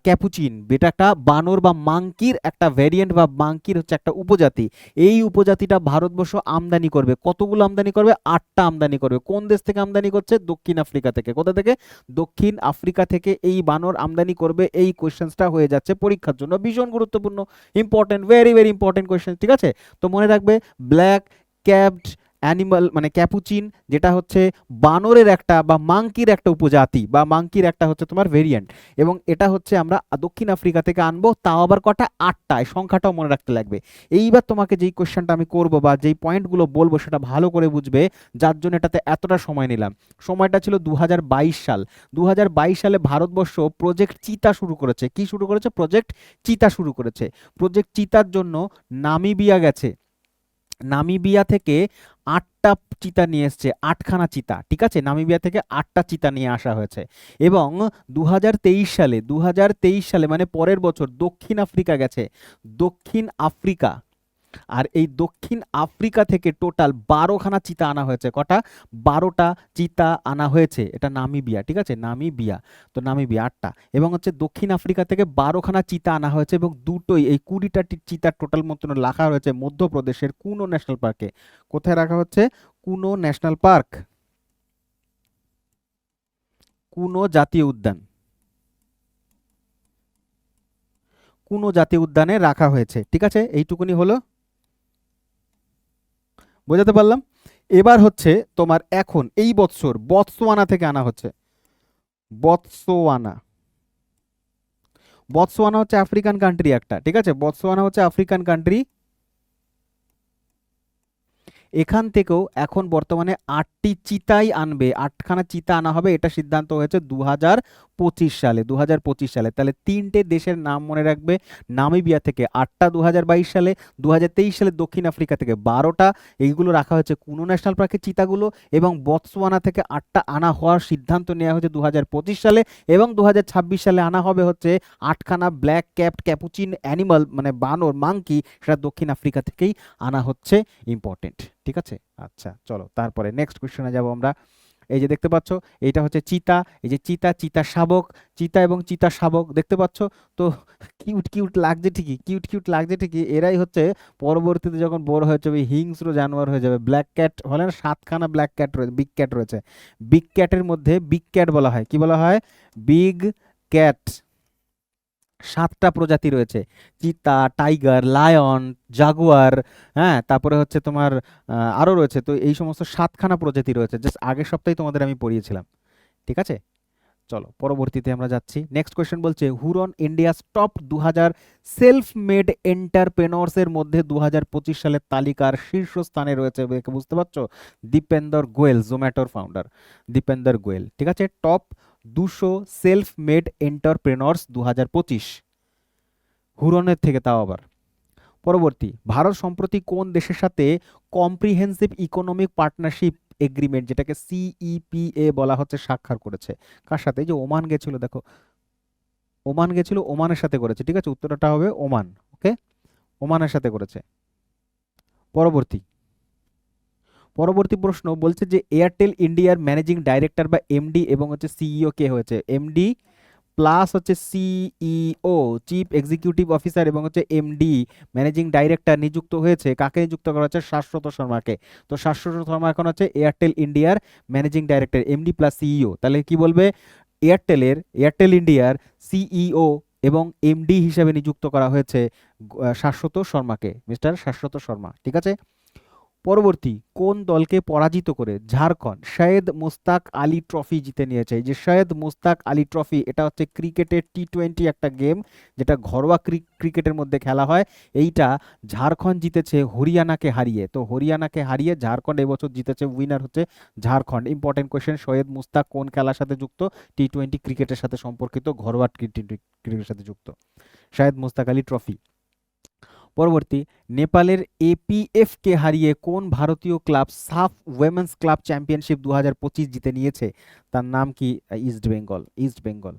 ক্যাপুচিন। এটা একটা বানর বা মাঙ্কির একটা ভ্যারিয়েন্ট বা মাঙ্কির হচ্ছে একটা উপজাতি। এই উপজাতিটা ভারতবর্ষ আমদানি করবে। কতগুলো আমদানি করবে? 8টা আমদানি করবে। কোন দেশ থেকে আমদানি করছে? দক্ষিণ আফ্রিকা থেকে। কোথা থেকে? দক্ষিণ আফ্রিকা থেকে এই বানর আমদানি করবে। এই কোয়েশ্চেন্সটা হয়ে যাচ্ছে পরীক্ষার জন্য ভীষণ গুরুত্বপূর্ণ, important, very very important question, ঠিক আছে? তো মনে রাখবে ব্ল্যাক ক্যাপড অ্যানিমাল মানে ক্যাপুচিন, যেটা হচ্ছে বানরের একটা বা মাঙ্কির একটা উপজাতি বা মাঙ্কির একটা হচ্ছে তোমার ভেরিয়েন্ট, এবং এটা হচ্ছে আমরা দক্ষিণ আফ্রিকা থেকে আনবো, তাও আবার কটা? 8টা। এই সংখ্যাটাও মনে রাখতে লাগবে। এইবার তোমাকে যেই কোশ্চেনটা আমি করব বা যেই পয়েন্টগুলো বলবো সেটা ভালো করে বুঝবে, যার জন্য এটাতে এতটা সময় নিলাম। সময়টা ছিল 2022 সাল। 2022 সালে ভারতবর্ষ প্রজেক্ট চিতা শুরু করেছে। কি শুরু করেছে? প্রজেক্ট চিতা শুরু করেছে। প্রজেক্ট চিতার জন্য নামিবিয়া গেছে, নামিবিয়া থেকে 8টা চিতা নিয়ে এসছে, 8খানা চিতা, ঠিক আছে? নামিবিয়া থেকে 8টা চিতা নিয়ে আসা হয়েছে। এবং 2023 সালে মানে পরের বছর দক্ষিণ আফ্রিকা গেছে, দক্ষিণ আফ্রিকা। আর এই দক্ষিণ আফ্রিকা থেকে টোটাল 12খানা চিতা আনা হয়েছে। কটা? 12টা চিতা আনা হয়েছে। এটা নামিবিয়া, ঠিক আছে? নামিবিয়া। তো নামিবিয়া 8টা, এবং হচ্ছে দক্ষিণ আফ্রিকা থেকে 12খানা চিতা আনা হয়েছে, এবং দুটোই এই 20টা চিতার টোটাল মতন রাখা হয়েছে মধ্যপ্রদেশের কুনো ন্যাশনাল পার্কে। কোথায় রাখা হচ্ছে? কুনো ন্যাশনাল পার্ক, কুনো জাতীয় উদ্যান, কুনো জাতীয় উদ্যানে রাখা হয়েছে, ঠিক আছে? এইটুকুনি হলো, বোঝাতে পারলাম? এবার হচ্ছে তোমার এখন এই বৎসর বতসোয়ানা থেকে আনা হচ্ছে, বতসোয়ানা। বতসোয়ানা হচ্ছে আফ্রিকান কান্ট্রি একটা, ঠিক আছে? বতসোয়ানা হচ্ছে আফ্রিকান কান্ট্রি। এখান থেকেও এখন বর্তমানে 8টি চিতাই আনবে, 8খানা চিতা আনা হবে, এটা সিদ্ধান্ত হয়েছে 2025 সালে। 2025 সালে তাহলে 3টে দেশের নাম মনে রাখবে। নামিবিয়া থেকে 8টা 2022 সালে, 2023 সালে দক্ষিণ আফ্রিকা থেকে 12টা, এইগুলো রাখা হয়েছে কুনো ন্যাশনাল পার্কের চিতাগুলো। এবং বতসোয়ানা থেকে 8টা আনা হওয়ার সিদ্ধান্ত নেওয়া হয়েছে 2025 সালে, এবং 2026 সালে আনা হবে হচ্ছে 8খানা ব্ল্যাক ক্যাপড ক্যাপুচিন অ্যানিমাল মানে বানর মাঙ্কি, সেটা দক্ষিণ আফ্রিকা থেকেই আনা হচ্ছে। ইম্পর্টেন্ট, ঠিক আছে? আচ্ছা চলো তারপরে নেক্সট কোশ্চেনে যাব আমরা। এই যে দেখতে পাচ্ছ, এইটা হচ্ছে চিতা, এই যে চিতা, চিতা শাবক, চিতা এবং চিতা শাবক দেখতে পাচ্ছ। তো কিউট কিউট লাগছে ঠিকই, কিউট কিউট লাগছে ঠিকই, এরাই হচ্ছে পরবর্তীতে যখন বড় হয়ে যাবে হিংস্র জানোয়ার হয়ে যাবে। ব্ল্যাক ক্যাট হলে না, 7খানা ব্ল্যাক ক্যাট রয়েছে, বিগ ক্যাট রয়েছে। বিগ ক্যাটের মধ্যে বিগ ক্যাট বলা হয়, কি বলা হয়? Big cat. 7টা প্রজাতি রয়েছে, চিতা, টাইগার, লায়ন, জাগুয়ার, হ্যাঁ, তারপরে হচ্ছে তোমার আরো রয়েছে। তো এই সমস্ত 7খানা প্রজাতি রয়েছে, জাস্ট আগের সপ্তাহে তোমাদের আমি পড়িয়েছিলাম। ঠিক আছে, চলো পরবর্তীতে আমরা যাচ্ছি। নেক্সট কোয়েশ্চেন বলছে, Hurun India's top 2000 self made entrepreneurs এর মধ্যে 2025 সালের তালিকার শীর্ষস্থানে রয়েছে, দেখে বুঝতে পারছো? দীপেন্দর গোয়েল, জোম্যাটোর ফাউন্ডার দীপেন্দর গোয়েল। ঠিক আছে, টপ 200 সেলফ মেড এন্টারপ্রেনর্স 2025, হুরনের থেকে তাও আবার। পরবর্তী, ভারত সম্প্রতি কোন দেশের সাথে কম্প্রিহেন্সিভ ইকোনমিক পার্টনারশিপ এগ্রিমেন্ট, যেটাকে সিইপিএ বলা হচ্ছে, স্বাক্ষর করেছে? কার সাথে? এই যে ওমান গেছিল, দেখো ওমান গেছিল, ওমানের সাথে করেছে। ঠিক আছে, উত্তরটা হবে ওমান। ওকে, ওমানের সাথে করেছে। পরবর্তী পরবর্তী প্রশ্ন বলছে যে এয়ারটেল ইন্ডিয়ার ম্যানেজিং ডাইরেক্টর বা এমডি এবং হচ্ছে সিইও কে হয়েছে? এমডি প্লাস হচ্ছে সিইও, চিফ এক্সিকিউটিভ অফিসার, এবং হচ্ছে এমডি ম্যানেজিং ডাইরেক্টর নিযুক্ত হয়েছে। কাকে নিযুক্ত করা হচ্ছে? শাশ্বত শর্মাকে। তো শাশ্বত শর্মা এখন হচ্ছে এয়ারটেল ইন্ডিয়ার managing director, MD plus CEO. তাহলে কি বলবে? এয়ারটেল ইন্ডিয়ার সিইও এবং এমডি হিসেবে নিযুক্ত করা হয়েছে শাশ্বত শর্মাকে, মিস্টার শাশ্বত শর্মা। ঠিক আছে, পরবর্তী, কোন দলকে পরাজিত করে ঝাড়খণ্ড সৈয়দ মুস্তাক আলী ট্রফি জিতে নিয়েছে? এই যে সৈয়দ মুস্তাক আলী ট্রফি, এটা হচ্ছে ক্রিকেটের টি20 একটা গেম, যেটা ঘরোয়া ক্রিকেটের মধ্যে খেলা হয়। এইটা ঝাড়খণ্ড জিতেছে হরিয়ানাকে হারিয়ে। তো হরিয়ানাকে হারিয়ে ঝাড়খণ্ড এবছর জিতেছে, উইনার হচ্ছে ঝাড়খণ্ড। ইম্পর্টেন্ট কোয়েশ্চেন, সৈয়দ মুস্তাক কোন খেলার সাথে যুক্ত? টি20 ক্রিকেটের সাথে সম্পর্কিত, ঘরোয়া ক্রিকেটের সাথে যুক্ত। সৈয়দ মুস্তাক আলী ট্রফি। পরবর্তী, নেপালের এপিএফ কে হারিয়ে কোন ভারতীয় ক্লাব সাফ উইমেন্স ক্লাব চ্যাম্পিয়নশিপ 2025 জিতে নিয়েছে? তার নাম কি? East Bengal, east Bengal.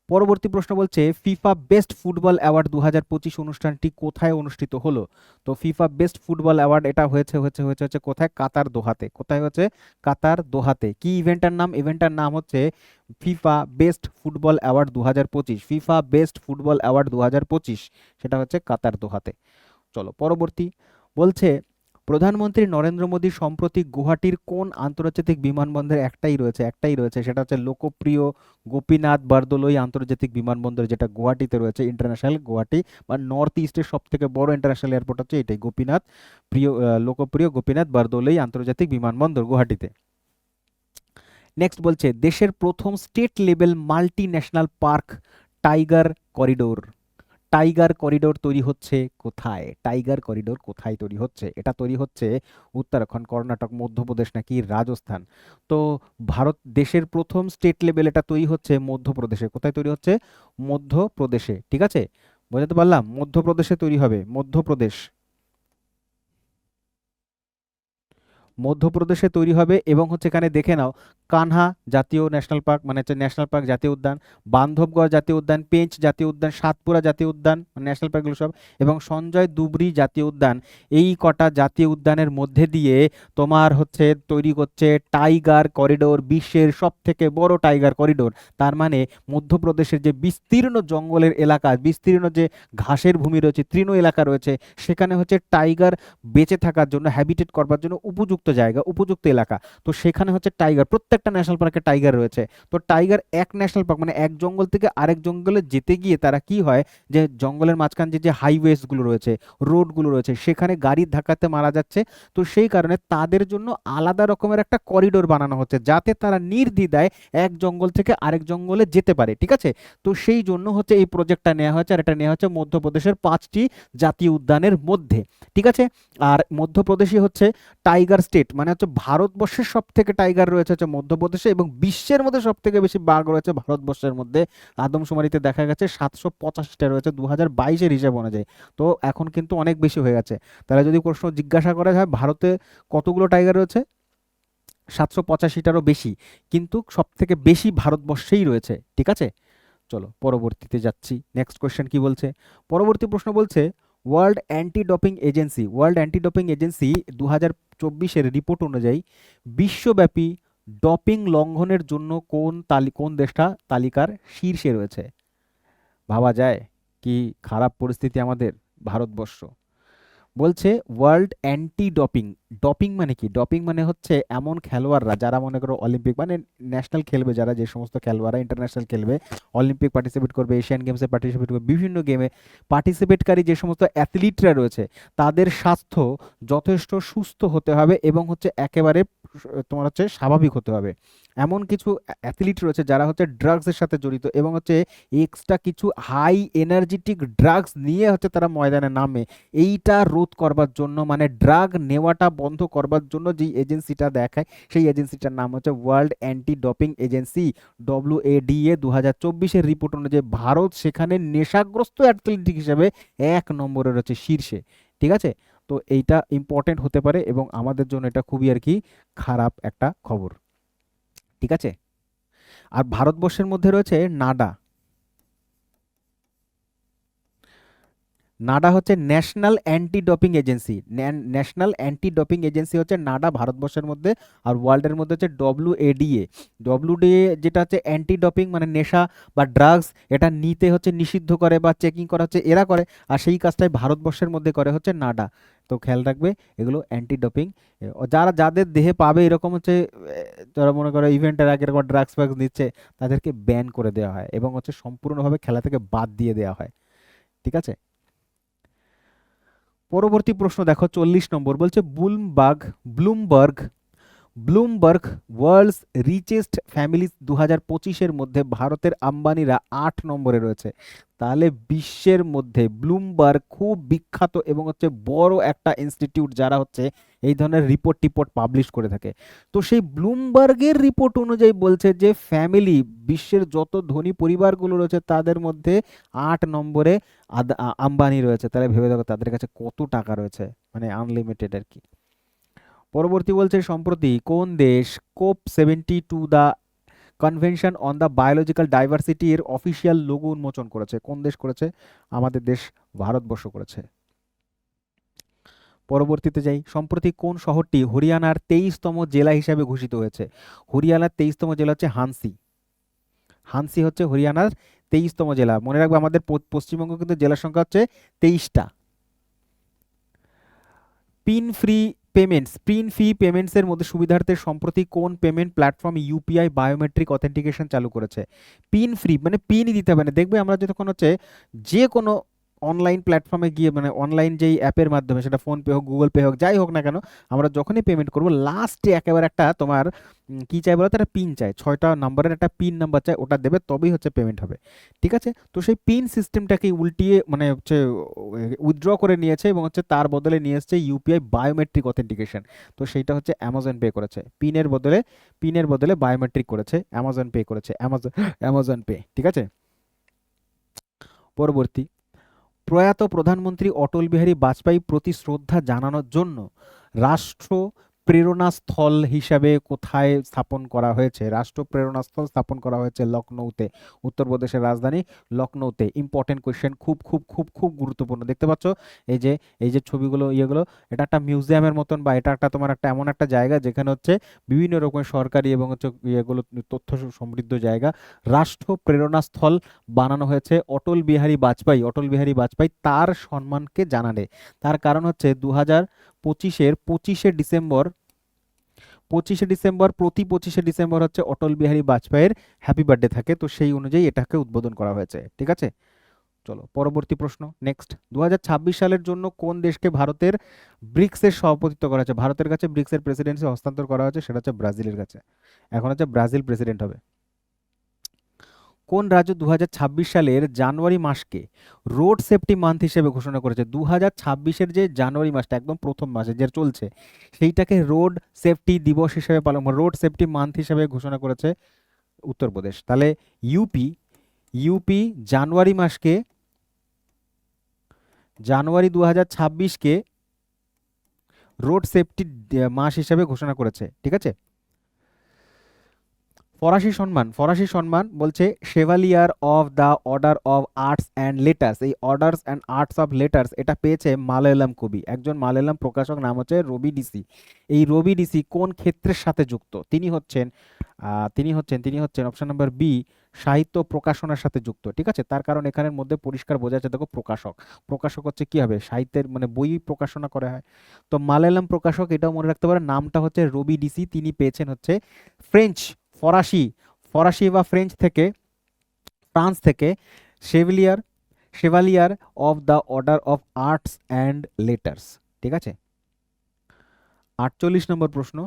পরবর্তী প্রশ্ন বলছে, ফিফা বেস্ট ফুটবল অ্যাওয়ার্ড 2025 অনুষ্ঠানটি কোথায় অনুষ্ঠিত হলো? তো ফিফা বেস্ট ফুটবল অ্যাওয়ার্ড এটা হয়েছে হচ্ছে হচ্ছে হচ্ছে কোথায়? কাতার, দোহাতে। কোথায় হচ্ছে? কাতার, দোহাতে। কি ইভেন্টটার নাম? ইভেন্টটার নাম হচ্ছে FIFA best football award 2025, FIFA best football award 2025, সেটা হচ্ছে কাতার, দোহাতে। চলো পরবর্তী, বলছে প্রধানমন্ত্রী নরেন্দ্র মোদী সম্প্রতি গুয়াহাটির কোন আন্তর্জাতিক বিমানবন্দরে, একটাই রয়েছে, সেটা হচ্ছে লোকপ্রিয় গোপীনাথ বরদলৈ আন্তর্জাতিক বিমানবন্দর, যেটা গুয়াহাটিতে রয়েছে, ইন্টারন্যাশনাল গুয়াহাটি বা নর্থ ইস্টের সব থেকে বড় ইন্টারন্যাশনাল এয়ারপোর্ট হচ্ছে এটাই, লোকপ্রিয় গোপীনাথ বরদলৈ আন্তর্জাতিক বিমানবন্দর গুয়াহাটিতে। নেক্সট বলছে, দেশের প্রথম state level multi national park tiger corridor, tiger corridor তৈরি হচ্ছে কোথায়? টাইগার করিডোর কোথায় তৈরি হচ্ছে? এটা তৈরি হচ্ছে উত্তরাখণ্ড, কর্ণাটক, মধ্যপ্রদেশ নাকি রাজস্থান? তো ভারত দেশের প্রথম স্টেট লেভেল এটা তৈরি হচ্ছে মধ্যপ্রদেশে। কোথায় তৈরি হচ্ছে? মধ্যপ্রদেশে। ঠিক আছে, বোঝাতে পারলাম? মধ্যপ্রদেশে তৈরি হবে, মধ্যপ্রদেশ, মধ্যপ্রদেশে তৈরি হবে। এবং হচ্ছে এখানে দেখে নাও, কানহা জাতীয় ন্যাশনাল পার্ক, মানে হচ্ছে ন্যাশনাল পার্ক জাতীয় উদ্যান, বান্ধবগড় জাতীয় উদ্যান, পেঞ্চ জাতীয় উদ্যান, সাতপুরা জাতীয় উদ্যান, মানে ন্যাশনাল পার্কগুলো সব, এবং সঞ্জয় দুবরি জাতীয় উদ্যান। এই কটা জাতীয় উদ্যানের মধ্যে দিয়ে তোমার হচ্ছে তৈরি করছে টাইগার করিডোর, বিশ্বের সব থেকে বড় টাইগার করিডোর। তার মানে মধ্যপ্রদেশের যে বিস্তীর্ণ জঙ্গলের এলাকা, বিস্তীর্ণ যে ঘাসের ভূমি রয়েছে, তৃণ এলাকা রয়েছে, সেখানে হচ্ছে টাইগার বেঁচে থাকার জন্য, হ্যাবিটেট করবার জন্য উপযুক্ত জায়গা, উপযুক্ত এলাকা। তো সেখানে হচ্ছে টাইগার, প্রত্যেকটা ন্যাশনাল পার্কে টাইগার রয়েছে। তো টাইগার এক ন্যাশনাল পার্ক, মানে এক জঙ্গল থেকে আরেক জঙ্গলে যেতে গিয়ে তারা কি হয়, যে জঙ্গলের মাঝখান যে যে হাইওয়েজ গুলো রয়েছে, রোডগুলো রয়েছে, সেখানে গাড়ির ধাক্কাতে মারা যাচ্ছে। তো সেই কারণে তাদের জন্য আলাদা রকমের একটা করিডোর বানানো হচ্ছে, যাতে তারা নির্দ্বিধায় এক জঙ্গল থেকে আরেক জঙ্গলে যেতে পারে। ঠিক আছে, তো সেই জন্য হচ্ছে এই প্রজেক্টটা নেওয়া হয়েছে, আর এটা নেওয়া হচ্ছে মধ্যপ্রদেশের 5টি জাতীয় উদ্যানের মধ্যে। ঠিক আছে, আর মধ্যপ্রদেশই হচ্ছে টাইগার স্টেট, মানে হচ্ছে ভারতবর্ষের সব থেকে টাইগার রয়েছে হচ্ছে মধ্যপ্রদেশে, এবং বিশ্বের মধ্যে সব থেকে বেশি বাঘ রয়েছে ভারতবর্ষের মধ্যে। আদমশুমারিতে দেখা গেছে 785টা রয়েছে 2022-এর হিসাব অনুযায়ী। তো এখন কিন্তু অনেক বেশি হয়ে গেছে। তাহলে যদি প্রশ্ন জিজ্ঞাসা করা হয় ভারতে কতগুলো টাইগার রয়েছে, 785টারও বেশি, কিন্তু সব থেকে বেশি ভারতবর্ষেই রয়েছে। ঠিক আছে, চলো পরবর্তীতে যাচ্ছি। নেক্সট কোয়েশ্চেন কি বলছে? পরবর্তী প্রশ্ন বলছে, ওয়ার্ল্ড অ্যান্টি ডোপিং এজেন্সি 2024-এর রিপোর্ট অনুযায়ী বিশ্বব্যাপী ডপিং লঙ্ঘনের জন্য কোন দেশটা তালিকার শীর্ষে রয়েছে? ভাবা যায় কি খারাপ পরিস্থিতি আমাদের ভারতবর্ষ। বলছে ওয়ার্ল্ড অ্যান্টি ডপিং। ডপিং মানে কি? ডপিং মানে হচ্ছে এমন খেলোয়াড়রা যারা মনে করো অলিম্পিক মানে ন্যাশনাল খেলবে, যারা যে সমস্ত খেলোয়াড়রা ইন্টারন্যাশনাল খেলবে, অলিম্পিক পার্টিসিপেট করবে, এশিয়ান গেমসে পার্টিসিপেট করবে, বিভিন্ন গেমে পার্টিসিপেটকারী যে সমস্ত অ্যাথলিটরা রয়েছে তাদের স্বাস্থ্য যথেষ্ট সুস্থ হতে হবে এবং হচ্ছে একেবারে তোমার হচ্ছে স্বাভাবিক হতে হবে। এমন কিছু অ্যাথলিট রয়েছে যারা হচ্ছে ড্রাগসের সাথে জড়িত এবং হচ্ছে এক্সট্রা কিছু হাই এনার্জেটিক ড্রাগস নিয়ে হচ্ছে তারা ময়দানে নামে। এইটা রোধ করবার জন্য মানে ড্রাগ নেওয়াটা বন্ধ করবার জন্য যে এজেন্সিটা দেখায় সেই এজেন্সিটার নাম হচ্ছে world anti doping agency, WADA। 2024-এর রিপোর্ট অনুযায়ী ভারত সেখানে নেশাগ্রস্ত অ্যাথলেটিক হিসেবে 1 নম্বরে রয়েছে শীর্ষে। ঠিক আছে, তো এইটা ইম্পর্টেন্ট হতে পারে এবং আমাদের জন্য এটা খুবই আর কি খারাপ একটা খবর। ঠিক আছে, আর ভারতবর্ষের মধ্যে রয়েছে নাডা। নাডা হচ্ছে national anti doping agency. National anti doping agency হচ্ছে নাডা ভারতবর্ষের মধ্যে, আর ওয়ার্ল্ডের মধ্যে হচ্ছে WADA। WADA যেটা হচ্ছে অ্যান্টি ডপিং মানে নেশা বা ড্রাগস এটা নিতে হচ্ছে নিষিদ্ধ করে বা চেকিং করা হচ্ছে এরা করে, আর সেই কাজটাই ভারতবর্ষের মধ্যে করে হচ্ছে নাডা। তো খেয়াল রাখবে এগুলো অ্যান্টি ডপিং। যাদের দেহে পাবে এরকম হচ্ছে যারা মনে করো ইভেন্টের আগে এরকম ড্রাগস ফ্রাগস নিচ্ছে তাদেরকে ব্যান করে দেওয়া হয় এবং হচ্ছে সম্পূর্ণভাবে খেলা থেকে বাদ দিয়ে দেওয়া হয়। ঠিক আছে, পরবর্তী প্রশ্ন দেখো 40 নম্বর। বলছে Bloomberg Bloomberg world's richest families 2025-এর মধ্যে ভারতের আম্বানিরা 8 নম্বরে রয়েছে। তাহলে বিশ্বের মধ্যে ব্লুমবার্গ খুব বিখ্যাত এবং হচ্ছে বড় একটা ইনস্টিটিউট যারা হচ্ছে এই ধরনের রিপোর্ট পাবলিশ করে থাকে। তো সেই ব্লুমবার্গের রিপোর্ট অনুযায়ী বলছে যে ফ্যামিলি বিশ্বের যত ধনী পরিবারগুলো রয়েছে তাদের মধ্যে 8 নম্বরে আম্বানি রয়েছে। তাহলে ভেবে দেখো তাদের কাছে কত টাকা রয়েছে, মানে আনলিমিটেড আর কি। পরবর্তী বলছে সম্প্রতি কোন দেশ COP72 the convention on the biological diversity এর অফিসিয়াল লোগো উন্মোচন করেছে? কোন দেশ করেছে? আমাদের দেশ ভারতবর্ষ করেছে। পরবর্তীতে যাই, সম্প্রতি কোন শহরটি হরিয়ানার 23তম জেলা হিসাবে ঘোষিত হয়েছে? হরিয়ানার 23তম জেলা হচ্ছে হানসি। হানসি হচ্ছে হরিয়ানার 23তম জেলা। মনে রাখবে আমাদের পশ্চিমবঙ্গ কিন্তু জেলার সংখ্যা হচ্ছে 23টা। পিন ফি পেমেন্টসের মধ্যে সুবিধার্থে সম্প্রতি কোন payment platform UPI biometric authentication চালু করেছে? পিন ফ্রি মানে পিনই দিতে হবে না। দেখবে আমরা যতক্ষণ হচ্ছে যে কোনো অনলাইন প্ল্যাটফর্মে গিয়ে মানে অনলাইন যেই অ্যাপের মাধ্যমে সেটা ফোনপে হোক গুগল পে হোক যাই হোক না কেন, আমরা যখনই পেমেন্ট করবো লাস্টে একেবারে একটা তোমার কি চাই বলো তো, একটা পিন চাই, 6টা নম্বরের একটা পিন নাম্বার চাই, ওটা দেবে তবেই হচ্ছে পেমেন্ট হবে। ঠিক আছে, তো সেই পিন সিস্টেমটাকে উল্টিয়ে মানে হচ্ছে উইথড্র করে নিয়েছে এবং হচ্ছে তার বদলে নিয়ে এসছে ইউপিআই বায়োমেট্রিক অথেন্টিকেশন। তো সেইটা হচ্ছে অ্যামাজন পে করেছে, পিনের বদলে বায়োমেট্রিক করেছে, অ্যামাজন পে করেছে, অ্যামাজন পে। ঠিক আছে, পরবর্তী, প্রয়াত প্রধানমন্ত্রী অটল বিহারী বাজপেয়ী প্রতি শ্রদ্ধা জানানোর জন্য রাষ্ট্র প্রেরণাস্থল হিসাবে কোথায় স্থাপন করা হয়েছে? রাষ্ট্র প্রেরণাস্থল স্থাপন করা হয়েছে লখনৌতে, উত্তরপ্রদেশের রাজধানী লখনৌতে। ইম্পর্টেন্ট কোয়েশ্চেন, খুব খুব খুব খুব গুরুত্বপূর্ণ। দেখতে পাচ্ছ এই যে ছবিগুলো ইয়েগুলো, এটা একটা মিউজিয়ামের মতন বা এটা একটা তোমার একটা এমন একটা জায়গা যেখানে হচ্ছে বিভিন্ন রকমের সরকারি এবং হচ্ছে ইয়েগুলো তথ্য সমৃদ্ধ জায়গা। রাষ্ট্র প্রেরণাস্থল বানানো হয়েছে অটল বিহারী বাজপেয়ী তার সম্মানকে জানালে। তার কারণ হচ্ছে 2025-এর 25শে ডিসেম্বর প্রতি 25শে ডিসেম্বর হচ্ছে অটল বিহারী বাজপেয়ীর হ্যাপি বার্থডে থাকে, তো সেই অনুযায়ী এটাকে উদ্বোধন করা হয়েছে। ঠিক আছে, চলো পরবর্তী প্রশ্ন নেক্সট। 2026 সালের জন্য কোন দেশকে ভারতের ব্রিক্সের সভাপতিত্ব করা হয়েছে? ভারতের কাছে ব্রিক্সের প্রেসিডেন্সি হস্তান্তর করা হয়েছে, সেটা হচ্ছে ব্রাজিলের কাছে। এখন হচ্ছে ব্রাজিল প্রেসিডেন্ট হবে। কোন রাজ্য 2026 সালের জানুয়ারি মাসকে রোড সেফটি মান্থ হিসেবে ঘোষণা করেছে? 2026-এর যে জানুয়ারি মাসটা একদম প্রথম মাসে যে চলছে সেইটাকে রোড সেফটি দিবস হিসেবে রোড সেফটি মান্থ হিসেবে ঘোষণা করেছে উত্তরপ্রদেশ। তাহলে ইউপি ইউপি জানুয়ারি 2026-কে রোড সেফটি মাস হিসেবে ঘোষণা করেছে। ঠিক আছে, ফরাসি সম্মান বলছে chevalier of the order of arts and letters. এই orders and arts of letters এটা পেয়েছে মালয়ালম কবি, একজন মালয়ালম প্রকাশক, নাম হচ্ছে রবি ডিসি। এই রবি ডিসি কোন ক্ষেত্রের সাথে যুক্ত? তিনি হচ্ছেন অপশন নাম্বার বি, সাহিত্য প্রকাশনার সাথে যুক্ত। ঠিক আছে, তার কারণ এখানের মধ্যে পরিষ্কার বোঝা যাচ্ছে, দেখো প্রকাশক, প্রকাশক হচ্ছে কি হবে, সাহিত্যের মানে বই প্রকাশনা করা হয়। তো মালয়ালম প্রকাশক, এটাও মনে রাখতে পারে, নামটা হচ্ছে রবি ডিসি। তিনি পেয়েছেন হচ্ছে ফ্রেঞ্চ, ফরাসি, ফরাসি বা ফ্রেঞ্চ থেকে, ফ্রান্স থেকে, chevalier, chevalier of the order of arts and letters. ঠিক আছে, 48 নম্বর প্রশ্ন,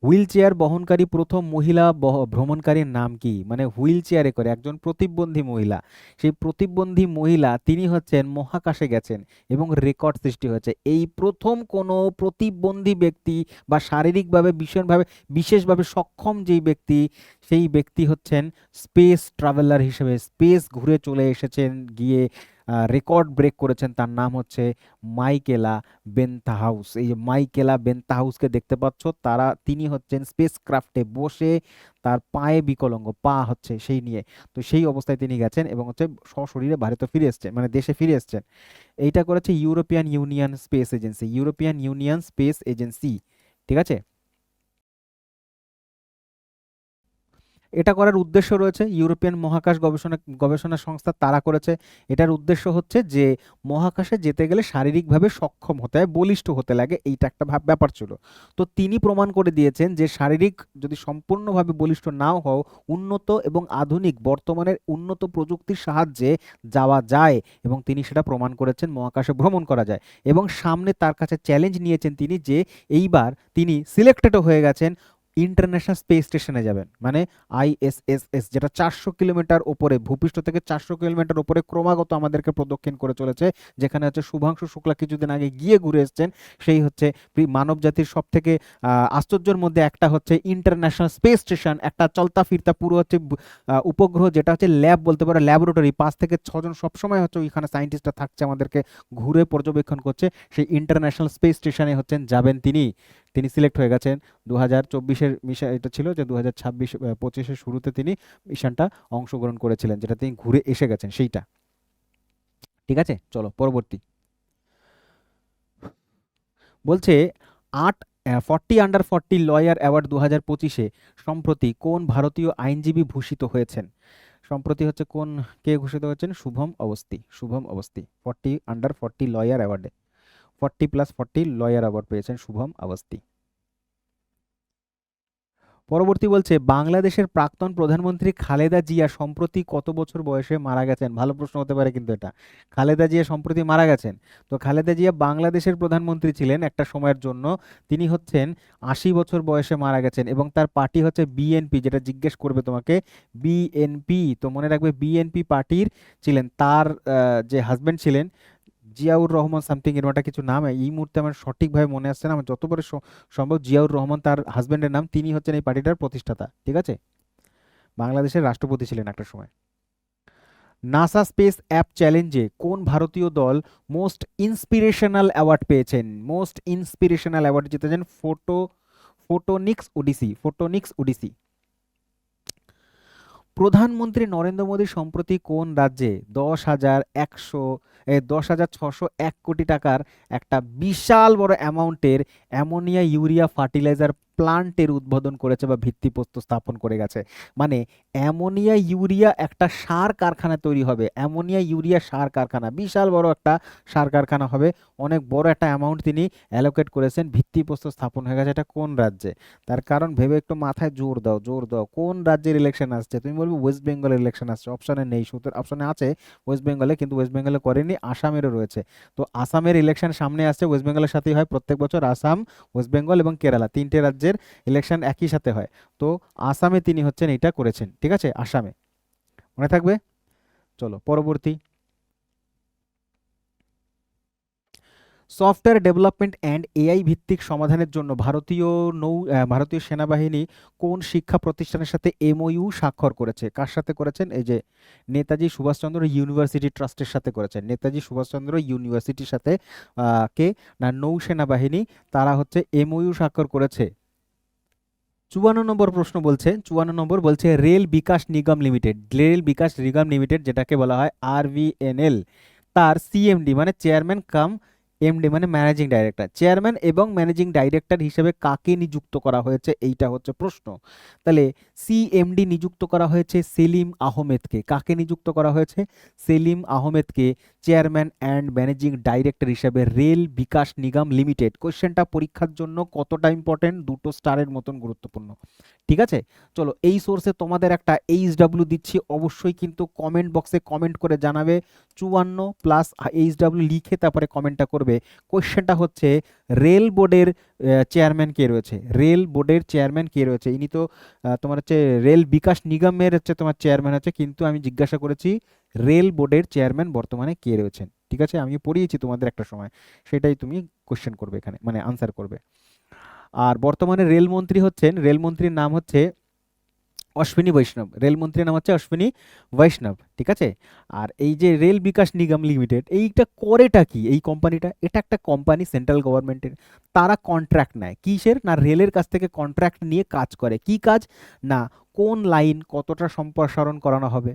হুইল চেয়ার বহনকারী প্রথম মহিলা ভ্রমণকারীর নাম কি? মানে হুইল চেয়ারে করে একজন প্রতিবন্ধী মহিলা, সেই প্রতিবন্ধী মহিলা তিনি হচ্ছেন মহাকাশে গেছেন এবং রেকর্ড সৃষ্টি হয়েছে। এই প্রথম কোনো প্রতিবন্ধী ব্যক্তি বা শারীরিকভাবে ভীষণভাবে বিশেষভাবে সক্ষম যেই ব্যক্তি, সেই ব্যক্তি হচ্ছেন স্পেস ট্রাভেলার হিসেবে স্পেস ঘুরে চলে এসেছেন, গিয়ে রেকর্ড ব্রেক করেছেন। তার নাম হচ্ছে মাইকেলা বেন্থাহাউস। এই যে মাইকেলা বেন্থাহাউসকে দেখতে পাচ্ছ, তিনি হচ্ছেন স্পেস ক্রাফটে বসে, তার পায়ে বিকলাঙ্গ, পা হচ্ছে সেই নিয়ে, তো সেই অবস্থায় তিনি গেছেন এবং হচ্ছে সশরীরে ভারতে ফিরে এসছেন, মানে দেশে ফিরে এসছেন। এইটা করেছে European union space agency, European union space agency. ঠিক আছে, এটা করার উদ্দেশ্য রয়েছে, ইউরোপিয়ান মহাকাশ গবেষণা গবেষণা সংস্থা তারা করেছে। এটার উদ্দেশ্য হচ্ছে যে মহাকাশে যেতে গেলে শারীরিকভাবে সক্ষম হতে হয়, বলিষ্ঠ হতে লাগে, এইটা একটা ব্যাপার ছিল। তো তিনি প্রমাণ করে দিয়েছেন যে শারীরিক যদি সম্পূর্ণভাবে বলিষ্ঠ নাও হও, উন্নত এবং আধুনিক বর্তমানের উন্নত প্রযুক্তির সাহায্যে যাওয়া যায়, এবং তিনি সেটা প্রমাণ করেছেন, মহাকাশে ভ্রমণ করা যায়। এবং সামনে তার কাছে চ্যালেঞ্জ নিয়েছেন তিনি, যে এইবার তিনি সিলেক্টেডও হয়ে গেছেন, ইন্টারন্যাশনাল স্পেস স্টেশনে যাবেন, মানে আইএসএসএস, যেটা 400 কিলোমিটার ওপরে, ভূপৃষ্ঠ থেকে 400 কিলোমিটার ওপরে ক্রমাগত আমাদেরকে প্রদক্ষিণ করে চলেছে, যেখানে হচ্ছে শুভাংশু শুক্লা কিছুদিন আগে গিয়ে ঘুরে এসেছেন। সেই হচ্ছে মানব জাতির সব থেকে আশ্চর্যের মধ্যে একটা হচ্ছে ইন্টারন্যাশনাল স্পেস স্টেশন, একটা চলতা ফিরতা পুরো হচ্ছে উপগ্রহ, যেটা হচ্ছে ল্যাব বলতে পারো, ল্যাবরেটরি, 5 থেকে 6 জন সবসময় হচ্ছে ওইখানে সায়েন্টিস্টরা থাকছে, আমাদেরকে ঘুরে পর্যবেক্ষণ করছে। সেই ইন্টারন্যাশনাল স্পেস স্টেশনে হচ্ছেন যাবেন তিনি। তিনি সিলেক্ট হয়ে গেছেন। 2024-এর মিশন এটা ছিল, যে 2025-25-এর শুরুতে তিনি মিশনটা অংশগ্রহণ করেছিলেন, যেটা তিনি ঘুরে এসে গেছেন সেইটা। ঠিক আছে, চলো পরবর্তী। বলছে আট 40 আন্ডার 40 লয়ার অ্যাওয়ার্ড 2025-এ সম্প্রতি কোন ভারতীয় আইনজীবী ভূষিত হয়েছেন? সম্প্রতি হচ্ছে কোন, কে ঘোষিত হয়েছেন? Shubham অবস্থি। Shubham অবস্থি 40 under 40 lawyer অ্যাওয়ার্ডে, 40+40 lawyer award পেয়েছেন শুভম অবস্থি। পরবর্তী বলছে বাংলাদেশের প্রাক্তন প্রধানমন্ত্রী খালেদা জিয়া সম্প্রতি কত বছর বয়সে মারা গেছেন? ভালো প্রশ্ন হতে পারে কিন্তু এটা। খালেদা জিয়া সম্প্রতি মারা গেছেন। তো খালেদা জিয়া বাংলাদেশের প্রধানমন্ত্রী ছিলেন একটা সময়ের জন্য। তিনি হচ্ছেন 80 বছর বয়সে মারা গেছেন, এবং তার পার্টি হচ্ছে বিএনপি, যেটা জিজ্ঞেস করবে তোমাকে, বিএনপি। তো মনে রাখবে বিএনপি পার্টির ছিলেন। তার যে হাজবেন্ড ছিলেন জিয়াউর রহমান সামথিং, এরকম একটা কিছু নাম, এই মুহূর্তে আমার সঠিকভাবে মনে আসছে না, আমার যতবার সম্ভব জিয়াউর রহমান তার হাজবেন্ডের নাম, তিনি হচ্ছেন এই পার্টিটার প্রতিষ্ঠাতা। ঠিক আছে, বাংলাদেশের রাষ্ট্রপতি ছিলেন একটা সময়। নাসা স্পেস অ্যাপ চ্যালেঞ্জে কোন ভারতীয় দল মোস্ট ইন্সপিরেশনাল অ্যাওয়ার্ড পেয়েছেন? মোস্ট ইন্সপিরেশনাল অ্যাওয়ার্ড জিতেছেন ফোটোনিক্স ওডিসি, ফোটোনিক্স ওডিসি। প্রধানমন্ত্রী নরেন্দ্র মোদী সম্প্রতি কোন রাজ্যে 10,601 কোটি টাকার একটা বিশাল বড় অ্যামাউন্টের অ্যামোনিয়া ইউরিয়া ফার্টিলাইজার প্লান্টের উদ্বোধন করেছে বা ভিত্তিপ্রস্তর স্থাপন করে গেছে? মানে অ্যামোনিয়া ইউরিয়া একটা সার কারখানা তৈরি হবে, অ্যামোনিয়া ইউরিয়া সার কারখানা, বিশাল বড় একটা সার কারখানা হবে, অনেক বড় একটা অ্যামাউন্ট তিনি অ্যালোকেট করেছেন, ভিত্তিপ্রস্তর স্থাপন হয়ে গেছে। এটা কোন রাজ্যে? তার কারণ ভেবে একটু মাথায় জোর দাও, জোর দাও, কোন রাজ্যের ইলেকশন আসছে? তুমি বলবে ওয়েস্ট বেঙ্গলের ইলেকশন আসছে, অপশনে নেই, সুতরাং অপশনে আছে ওয়েস্ট বেঙ্গলে, কিন্তু ওয়েস্ট বেঙ্গলে করেনি, আসামেরও রয়েছে। তো আসামের ইলেকশন সামনে আসছে, ওয়েস্ট বেঙ্গলের সাথেই হয় প্রত্যেক বছর, আসাম, ওয়েস্ট বেঙ্গল এবং কেরালা, তিনটে রাজ্যের ইলেকশন একই সাথে হয়। তো আসামে তিনি হচ্ছেন এটা করেছেন। ঠিক আছে, আসামে, মনে থাকবে। চলো পরবর্তী। সফটওয়্যার ডেভেলপমেন্ট অ্যান্ড এআই ভিত্তিক সমাধানের জন্য ভারতীয় সেনাবাহিনী কোন শিক্ষা প্রতিষ্ঠানের সাথে এমওইউ স্বাক্ষর করেছে? কার সাথে করেছেন? এই যে নেতাজি সুভাষচন্দ্র ইউনিভার্সিটি ট্রাস্টের সাথে করেছেন। নেতাজি সুভাষচন্দ্র ইউনিভার্সিটির সাথে কে না, নৌ সেনাবাহিনী, তারা হচ্ছে এমওইউ স্বাক্ষর করেছে। নম্বর প্রশ্ন বলছে, 54 নম্বর বলছে rail Vikas Nigam limited, rail Vikas Nigam limited যেটাকে বলা হয় আরভিএনএল, তার সিএমডি মানে চেয়ারম্যান কাম এমডি মানে ম্যানেজিং ডাইরেক্টর, চেয়ারম্যান এবং ম্যানেজিং ডাইরেক্টর হিসেবে কাকে নিযুক্ত করা হয়েছে, এইটা হচ্ছে প্রশ্ন। তাহলে সিএমডি নিযুক্ত করা হয়েছে সেলিম আহমেদকে। কাকে নিযুক্ত করা হয়েছে? সেলিম আহমেদকে চেয়ারম্যান অ্যান্ড ম্যানেজিং ডাইরেক্টর হিসেবে রেল বিকাশ নিগম লিমিটেড। কোশ্চেনটা পরীক্ষার জন্য কতটা ইম্পর্টেন্ট? 2 স্টারের মতন গুরুত্বপূর্ণ। ঠিক আছে, চলো এই সোর্সে তোমাদের একটা এইচডব্লিউ দিচ্ছি, অবশ্যই কিন্তু কমেন্ট বক্সে কমেন্ট করে জানাবে 54 প্লাস এইচডব্লিউ লিখে তারপরে কমেন্টটা করবে। কোশ্চেনটা হচ্ছে রেল বোর্ডের চেয়ারম্যান কে রয়েছে? রেল বোর্ডের চেয়ারম্যান কে রয়েছে? ইনি তো তোমার হচ্ছে রেল বিকাশ নিগমের হচ্ছে তোমার চেয়ারম্যান আছে, কিন্তু আমি জিজ্ঞাসা করেছি রেল বোর্ডের চেয়ারম্যান বর্তমানে কে রয়েছেন। ঠিক আছে, আমি পড়িয়েছি তোমাদের একটা সময়, সেটাই তুমি কোশ্চেন করবে এখানে, মানে আনসার করবে। আর বর্তমানে রেলমন্ত্রী হচ্ছেন, রেলমন্ত্রীর নাম হচ্ছে অশ্বিনী বৈষ্ণব, রেলমন্ত্রীর নাম হচ্ছে অশ্বিনী বৈষ্ণব। ঠিক আছে, আর এই যে রেল বিকাশ নিগম লিমিটেড, এইটা করেটা কি এই কোম্পানিটা? এটা একটা কোম্পানি সেন্ট্রাল গভর্নমেন্টের, তারা কন্ট্রাক্ট নেয় কিসের? না রেলের কাছ থেকে কন্ট্রাক্ট নিয়ে কাজ করে। কি কাজ? না কোন লাইন কতটা সম্প্রসারণ করানো হবে,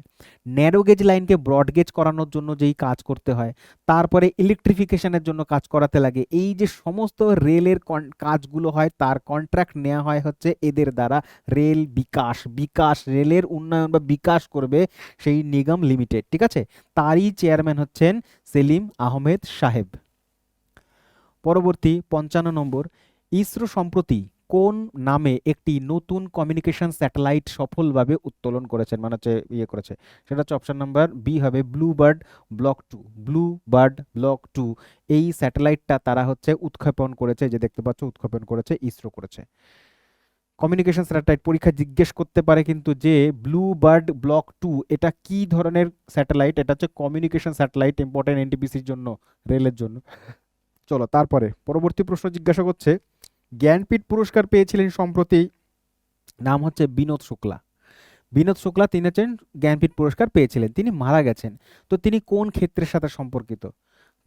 ন্যারো গেজ লাইনকে ব্রড গেজ করানোর জন্য যেই কাজ করতে হয়, তারপরে ইলেকট্রিফিকেশনের জন্য কাজ করাতে লাগে, এই যে সমস্ত রেলের কাজগুলো হয় তার কন্ট্রাক্ট নেওয়া হয় হচ্ছে এদের দ্বারা। রেল বিকাশ, বিকাশ রেলের উন্নয়ন বা বিকাশ করবে সেই নিগম লিমিটেড। ঠিক আছে, তারই চেয়ারম্যান হচ্ছেন সেলিম আহমেদ সাহেব। পরবর্তী 55 নম্বর, ইসরো সম্প্রতি কোন নামে একটি নতুন কমিউনিকেশন স্যাটেলাইট সফলভাবে উত্তোলন করেছেন, মানে হচ্ছে করেছে? সেটা হচ্ছে অপশন নাম্বার বি হবে blue bird block 2। Blue bird block 2 এই স্যাটেলাইটটা তারা হচ্ছে উৎক্ষেপণ করেছে, যে দেখতে পাচ্ছ উৎক্ষেপণ করেছে, ইসরো করেছে। কমিউনিকেশন স্যাটেলাইট পরীক্ষা জিজ্ঞেস করতে পারে কিন্তু যে ব্লু বার্ড ব্লক 2 এটা কি ধরনের স্যাটেলাইট? এটা হচ্ছে কমিউনিকেশন স্যাটেলাইট, ইম্পর্টেন্ট এনটিপিসির জন্য, রেলের জন্য। চলো তারপরে পরবর্তী প্রশ্ন জিজ্ঞাসা করছে, জ্ঞানপীঠ পুরস্কার পেয়েছিলেন সম্প্রতি, নাম হচ্ছে বিনোদ শুক্লা। বিনোদ শুক্লা তিনি হচ্ছেন জ্ঞানপীঠ পুরস্কার পেয়েছিলেন, তিনি মারা গেছেন। তো তিনি কোন ক্ষেত্রের সাথে সম্পর্কিত?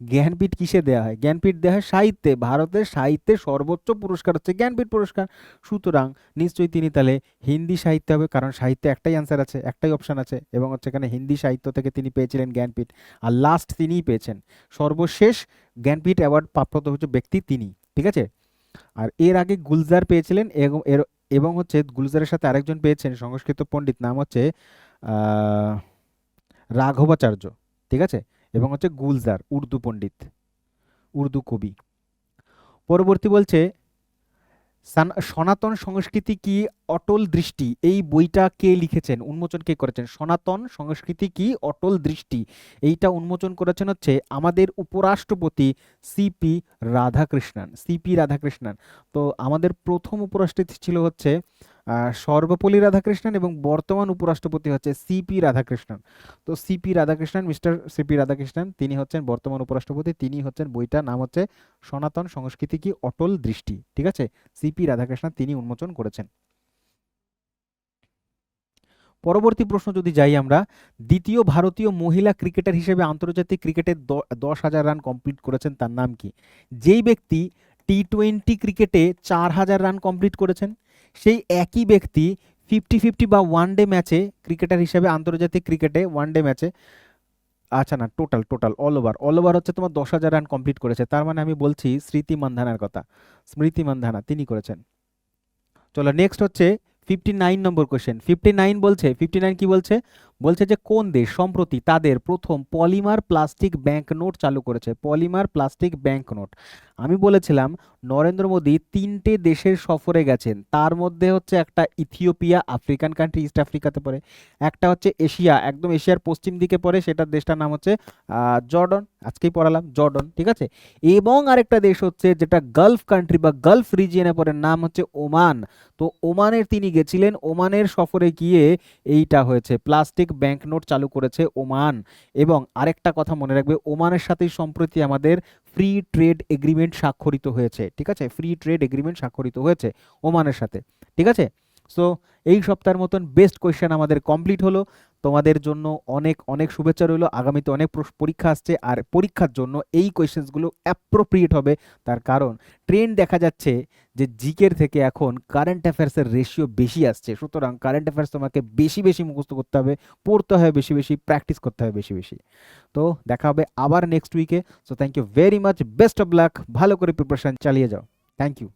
জ্ঞানপীঠ কিসে দেওয়া হয়? জ্ঞানপীঠ দেওয়া হয় সাহিত্যে, ভারতের সাহিত্যের সর্বোচ্চ পুরস্কার হচ্ছে জ্ঞানপীঠ পুরস্কার। সুতরাং নিশ্চয়ই তিনি তাহলে হিন্দি সাহিত্য হবে, কারণ সাহিত্যে একটাই অ্যান্সার আছে, একটাই অপশন আছে, এবং হচ্ছে এখানে হিন্দি সাহিত্য থেকে তিনি পেয়েছিলেন জ্ঞানপীঠ, আর লাস্ট তিনিই পেয়েছেন, সর্বশেষ জ্ঞানপীঠ অ্যাওয়ার্ড প্রাপ্ত হচ্ছে ব্যক্তি তিনি। ঠিক আছে, আর এর আগে গুলজার পেয়েছিলেন, এবং হচ্ছে গুলজারের সাথে আরেকজন পেয়েছেন সংস্কৃত পণ্ডিত, নাম হচ্ছে রাঘবাচার্য। ঠিক আছে, এবং হচ্ছে গুলজার উর্দু পণ্ডিত, উর্দু কবি। পরবর্তী বলছে সনাতন সংস্কৃতি কি অটল দৃষ্টি, এই বইটা কে লিখেছেন, উন্মোচন কে করেছেন? সনাতন সংস্কৃতি কি অটল দৃষ্টি, এইটা উন্মোচন করেছেন হচ্ছে আমাদের উপরাষ্ট্রপতি সিপি রাধাকৃষ্ণন। সিপি রাধাকৃষ্ণন। তো আমাদের প্রথম উপরাষ্ট্রপতি ছিল হচ্ছে সর্বপল্লী রাধাকৃষ্ণন, এবং বর্তমান উপরাষ্ট্রপতি হচ্ছে সিপি রাধাকৃষ্ণন। তো CP Radhakrishnan, mister CP Radhakrishnan, তিনি হচ্ছেন বর্তমান উপরাষ্ট্রপতি, তিনি হচ্ছেন, বইটার নাম হচ্ছে সনাতন সংস্কৃতি কি অটল দৃষ্টি। ঠিক আছে, সিপি রাধাকৃষ্ণন তিনি উন্মোচন করেছেন। পরবর্তী প্রশ্ন যদি যাই আমরা, দ্বিতীয় ভারতীয় মহিলা ক্রিকেটার হিসেবে আন্তর্জাতিক ক্রিকেটে 10,000 রান কমপ্লিট করেছেন, তার নাম কি? যেই ব্যক্তি টি20 ক্রিকেটে 4,000 রান কমপ্লিট করেছেন, সেই একই ব্যক্তি 50-50 বা ওয়ানডে ম্যাচে ক্রিকেটার হিসেবে আন্তর্জাতিক ক্রিকেটে ওয়ানডে ম্যাচে, আচ্ছা না, টোটাল অল ওভার হচ্ছে তোমার 10,000 রান কমপ্লিট করেছে। তার মানে আমি বলছি স্মৃতি মান্ধানার কথা, স্মৃতি মান্ধানা তিনি করেছেন। চলো নেক্সট হচ্ছে 59 নম্বর কোশ্চেন। 59 কি বলছে? বলছে যে কোন দেশ সম্প্রতি তাদের প্রথম পলিমার প্লাস্টিক ব্যাংক নোট চালু করেছে? Polymer plastic bank note. আমি বলেছিলাম নরেন্দ্র মোদী 3টে দেশের সফরে গেছেন, তার মধ্যে হচ্ছে একটা ইথিওপিয়া, আফ্রিকান কান্ট্রি, ইস্ট আফ্রিকাতে পড়ে, একটা হচ্ছে এশিয়া, একদম এশিয়ার পশ্চিম দিকে পড়ে, সেটার দেশটার নাম হচ্ছে জর্ডন, আজকেই পড়ালাম জর্ডন। ঠিক আছে, এবং আরেকটা দেশ হচ্ছে যেটা গালফ কান্ট্রি বা গালফ রিজিয়নে পড়ে, নাম হচ্ছে ওমান। তো ওমানের তিনি গেছিলেন, ওমানের সফরে গিয়ে এইটা হয়েছে, প্লাস্টিক ব্যাংক নোট চালু করেছে ওমান। এবং আরেকটা কথা মনে রাখবে, ওমানের সাথেই সম্প্রতি আমাদের ফ্রি ট্রেড এগ্রিমেন্ট স্বাক্ষরিত হয়েছে। ঠিক আছে, ফ্রি ট্রেড এগ্রিমেন্ট স্বাক্ষরিত হয়েছে ওমানের সাথে। ঠিক আছে, সো এই সপ্তাহের মতন বেস্ট কোয়েশ্চেন আমাদের কমপ্লিট হলো। তোমাদের জন্য অনেক অনেক শুভেচ্ছা রইলো। আগামীতে অনেক পরীক্ষা আসছে, আর পরীক্ষার জন্য এই কোয়েশ্চেন্সগুলো অ্যাপ্রোপ্রিয়েট হবে। তার কারণ ট্রেন্ড দেখা যাচ্ছে যে জিকের থেকে এখন কারেন্ট অ্যাফেয়ার্সের রেশিও বেশি আসছে, সুতরাং কারেন্ট অ্যাফেয়ার্স তোমাকে বেশি বেশি মুখস্থ করতে হবে, পড়তে হবে বেশি বেশি, প্র্যাকটিস করতে হবে বেশি বেশি। তো দেখা হবে আবার নেক্সট উইকে। So thank you very much, best of luck, ভালো করে প্রিপারেশন চালিয়ে যাও। Thank you.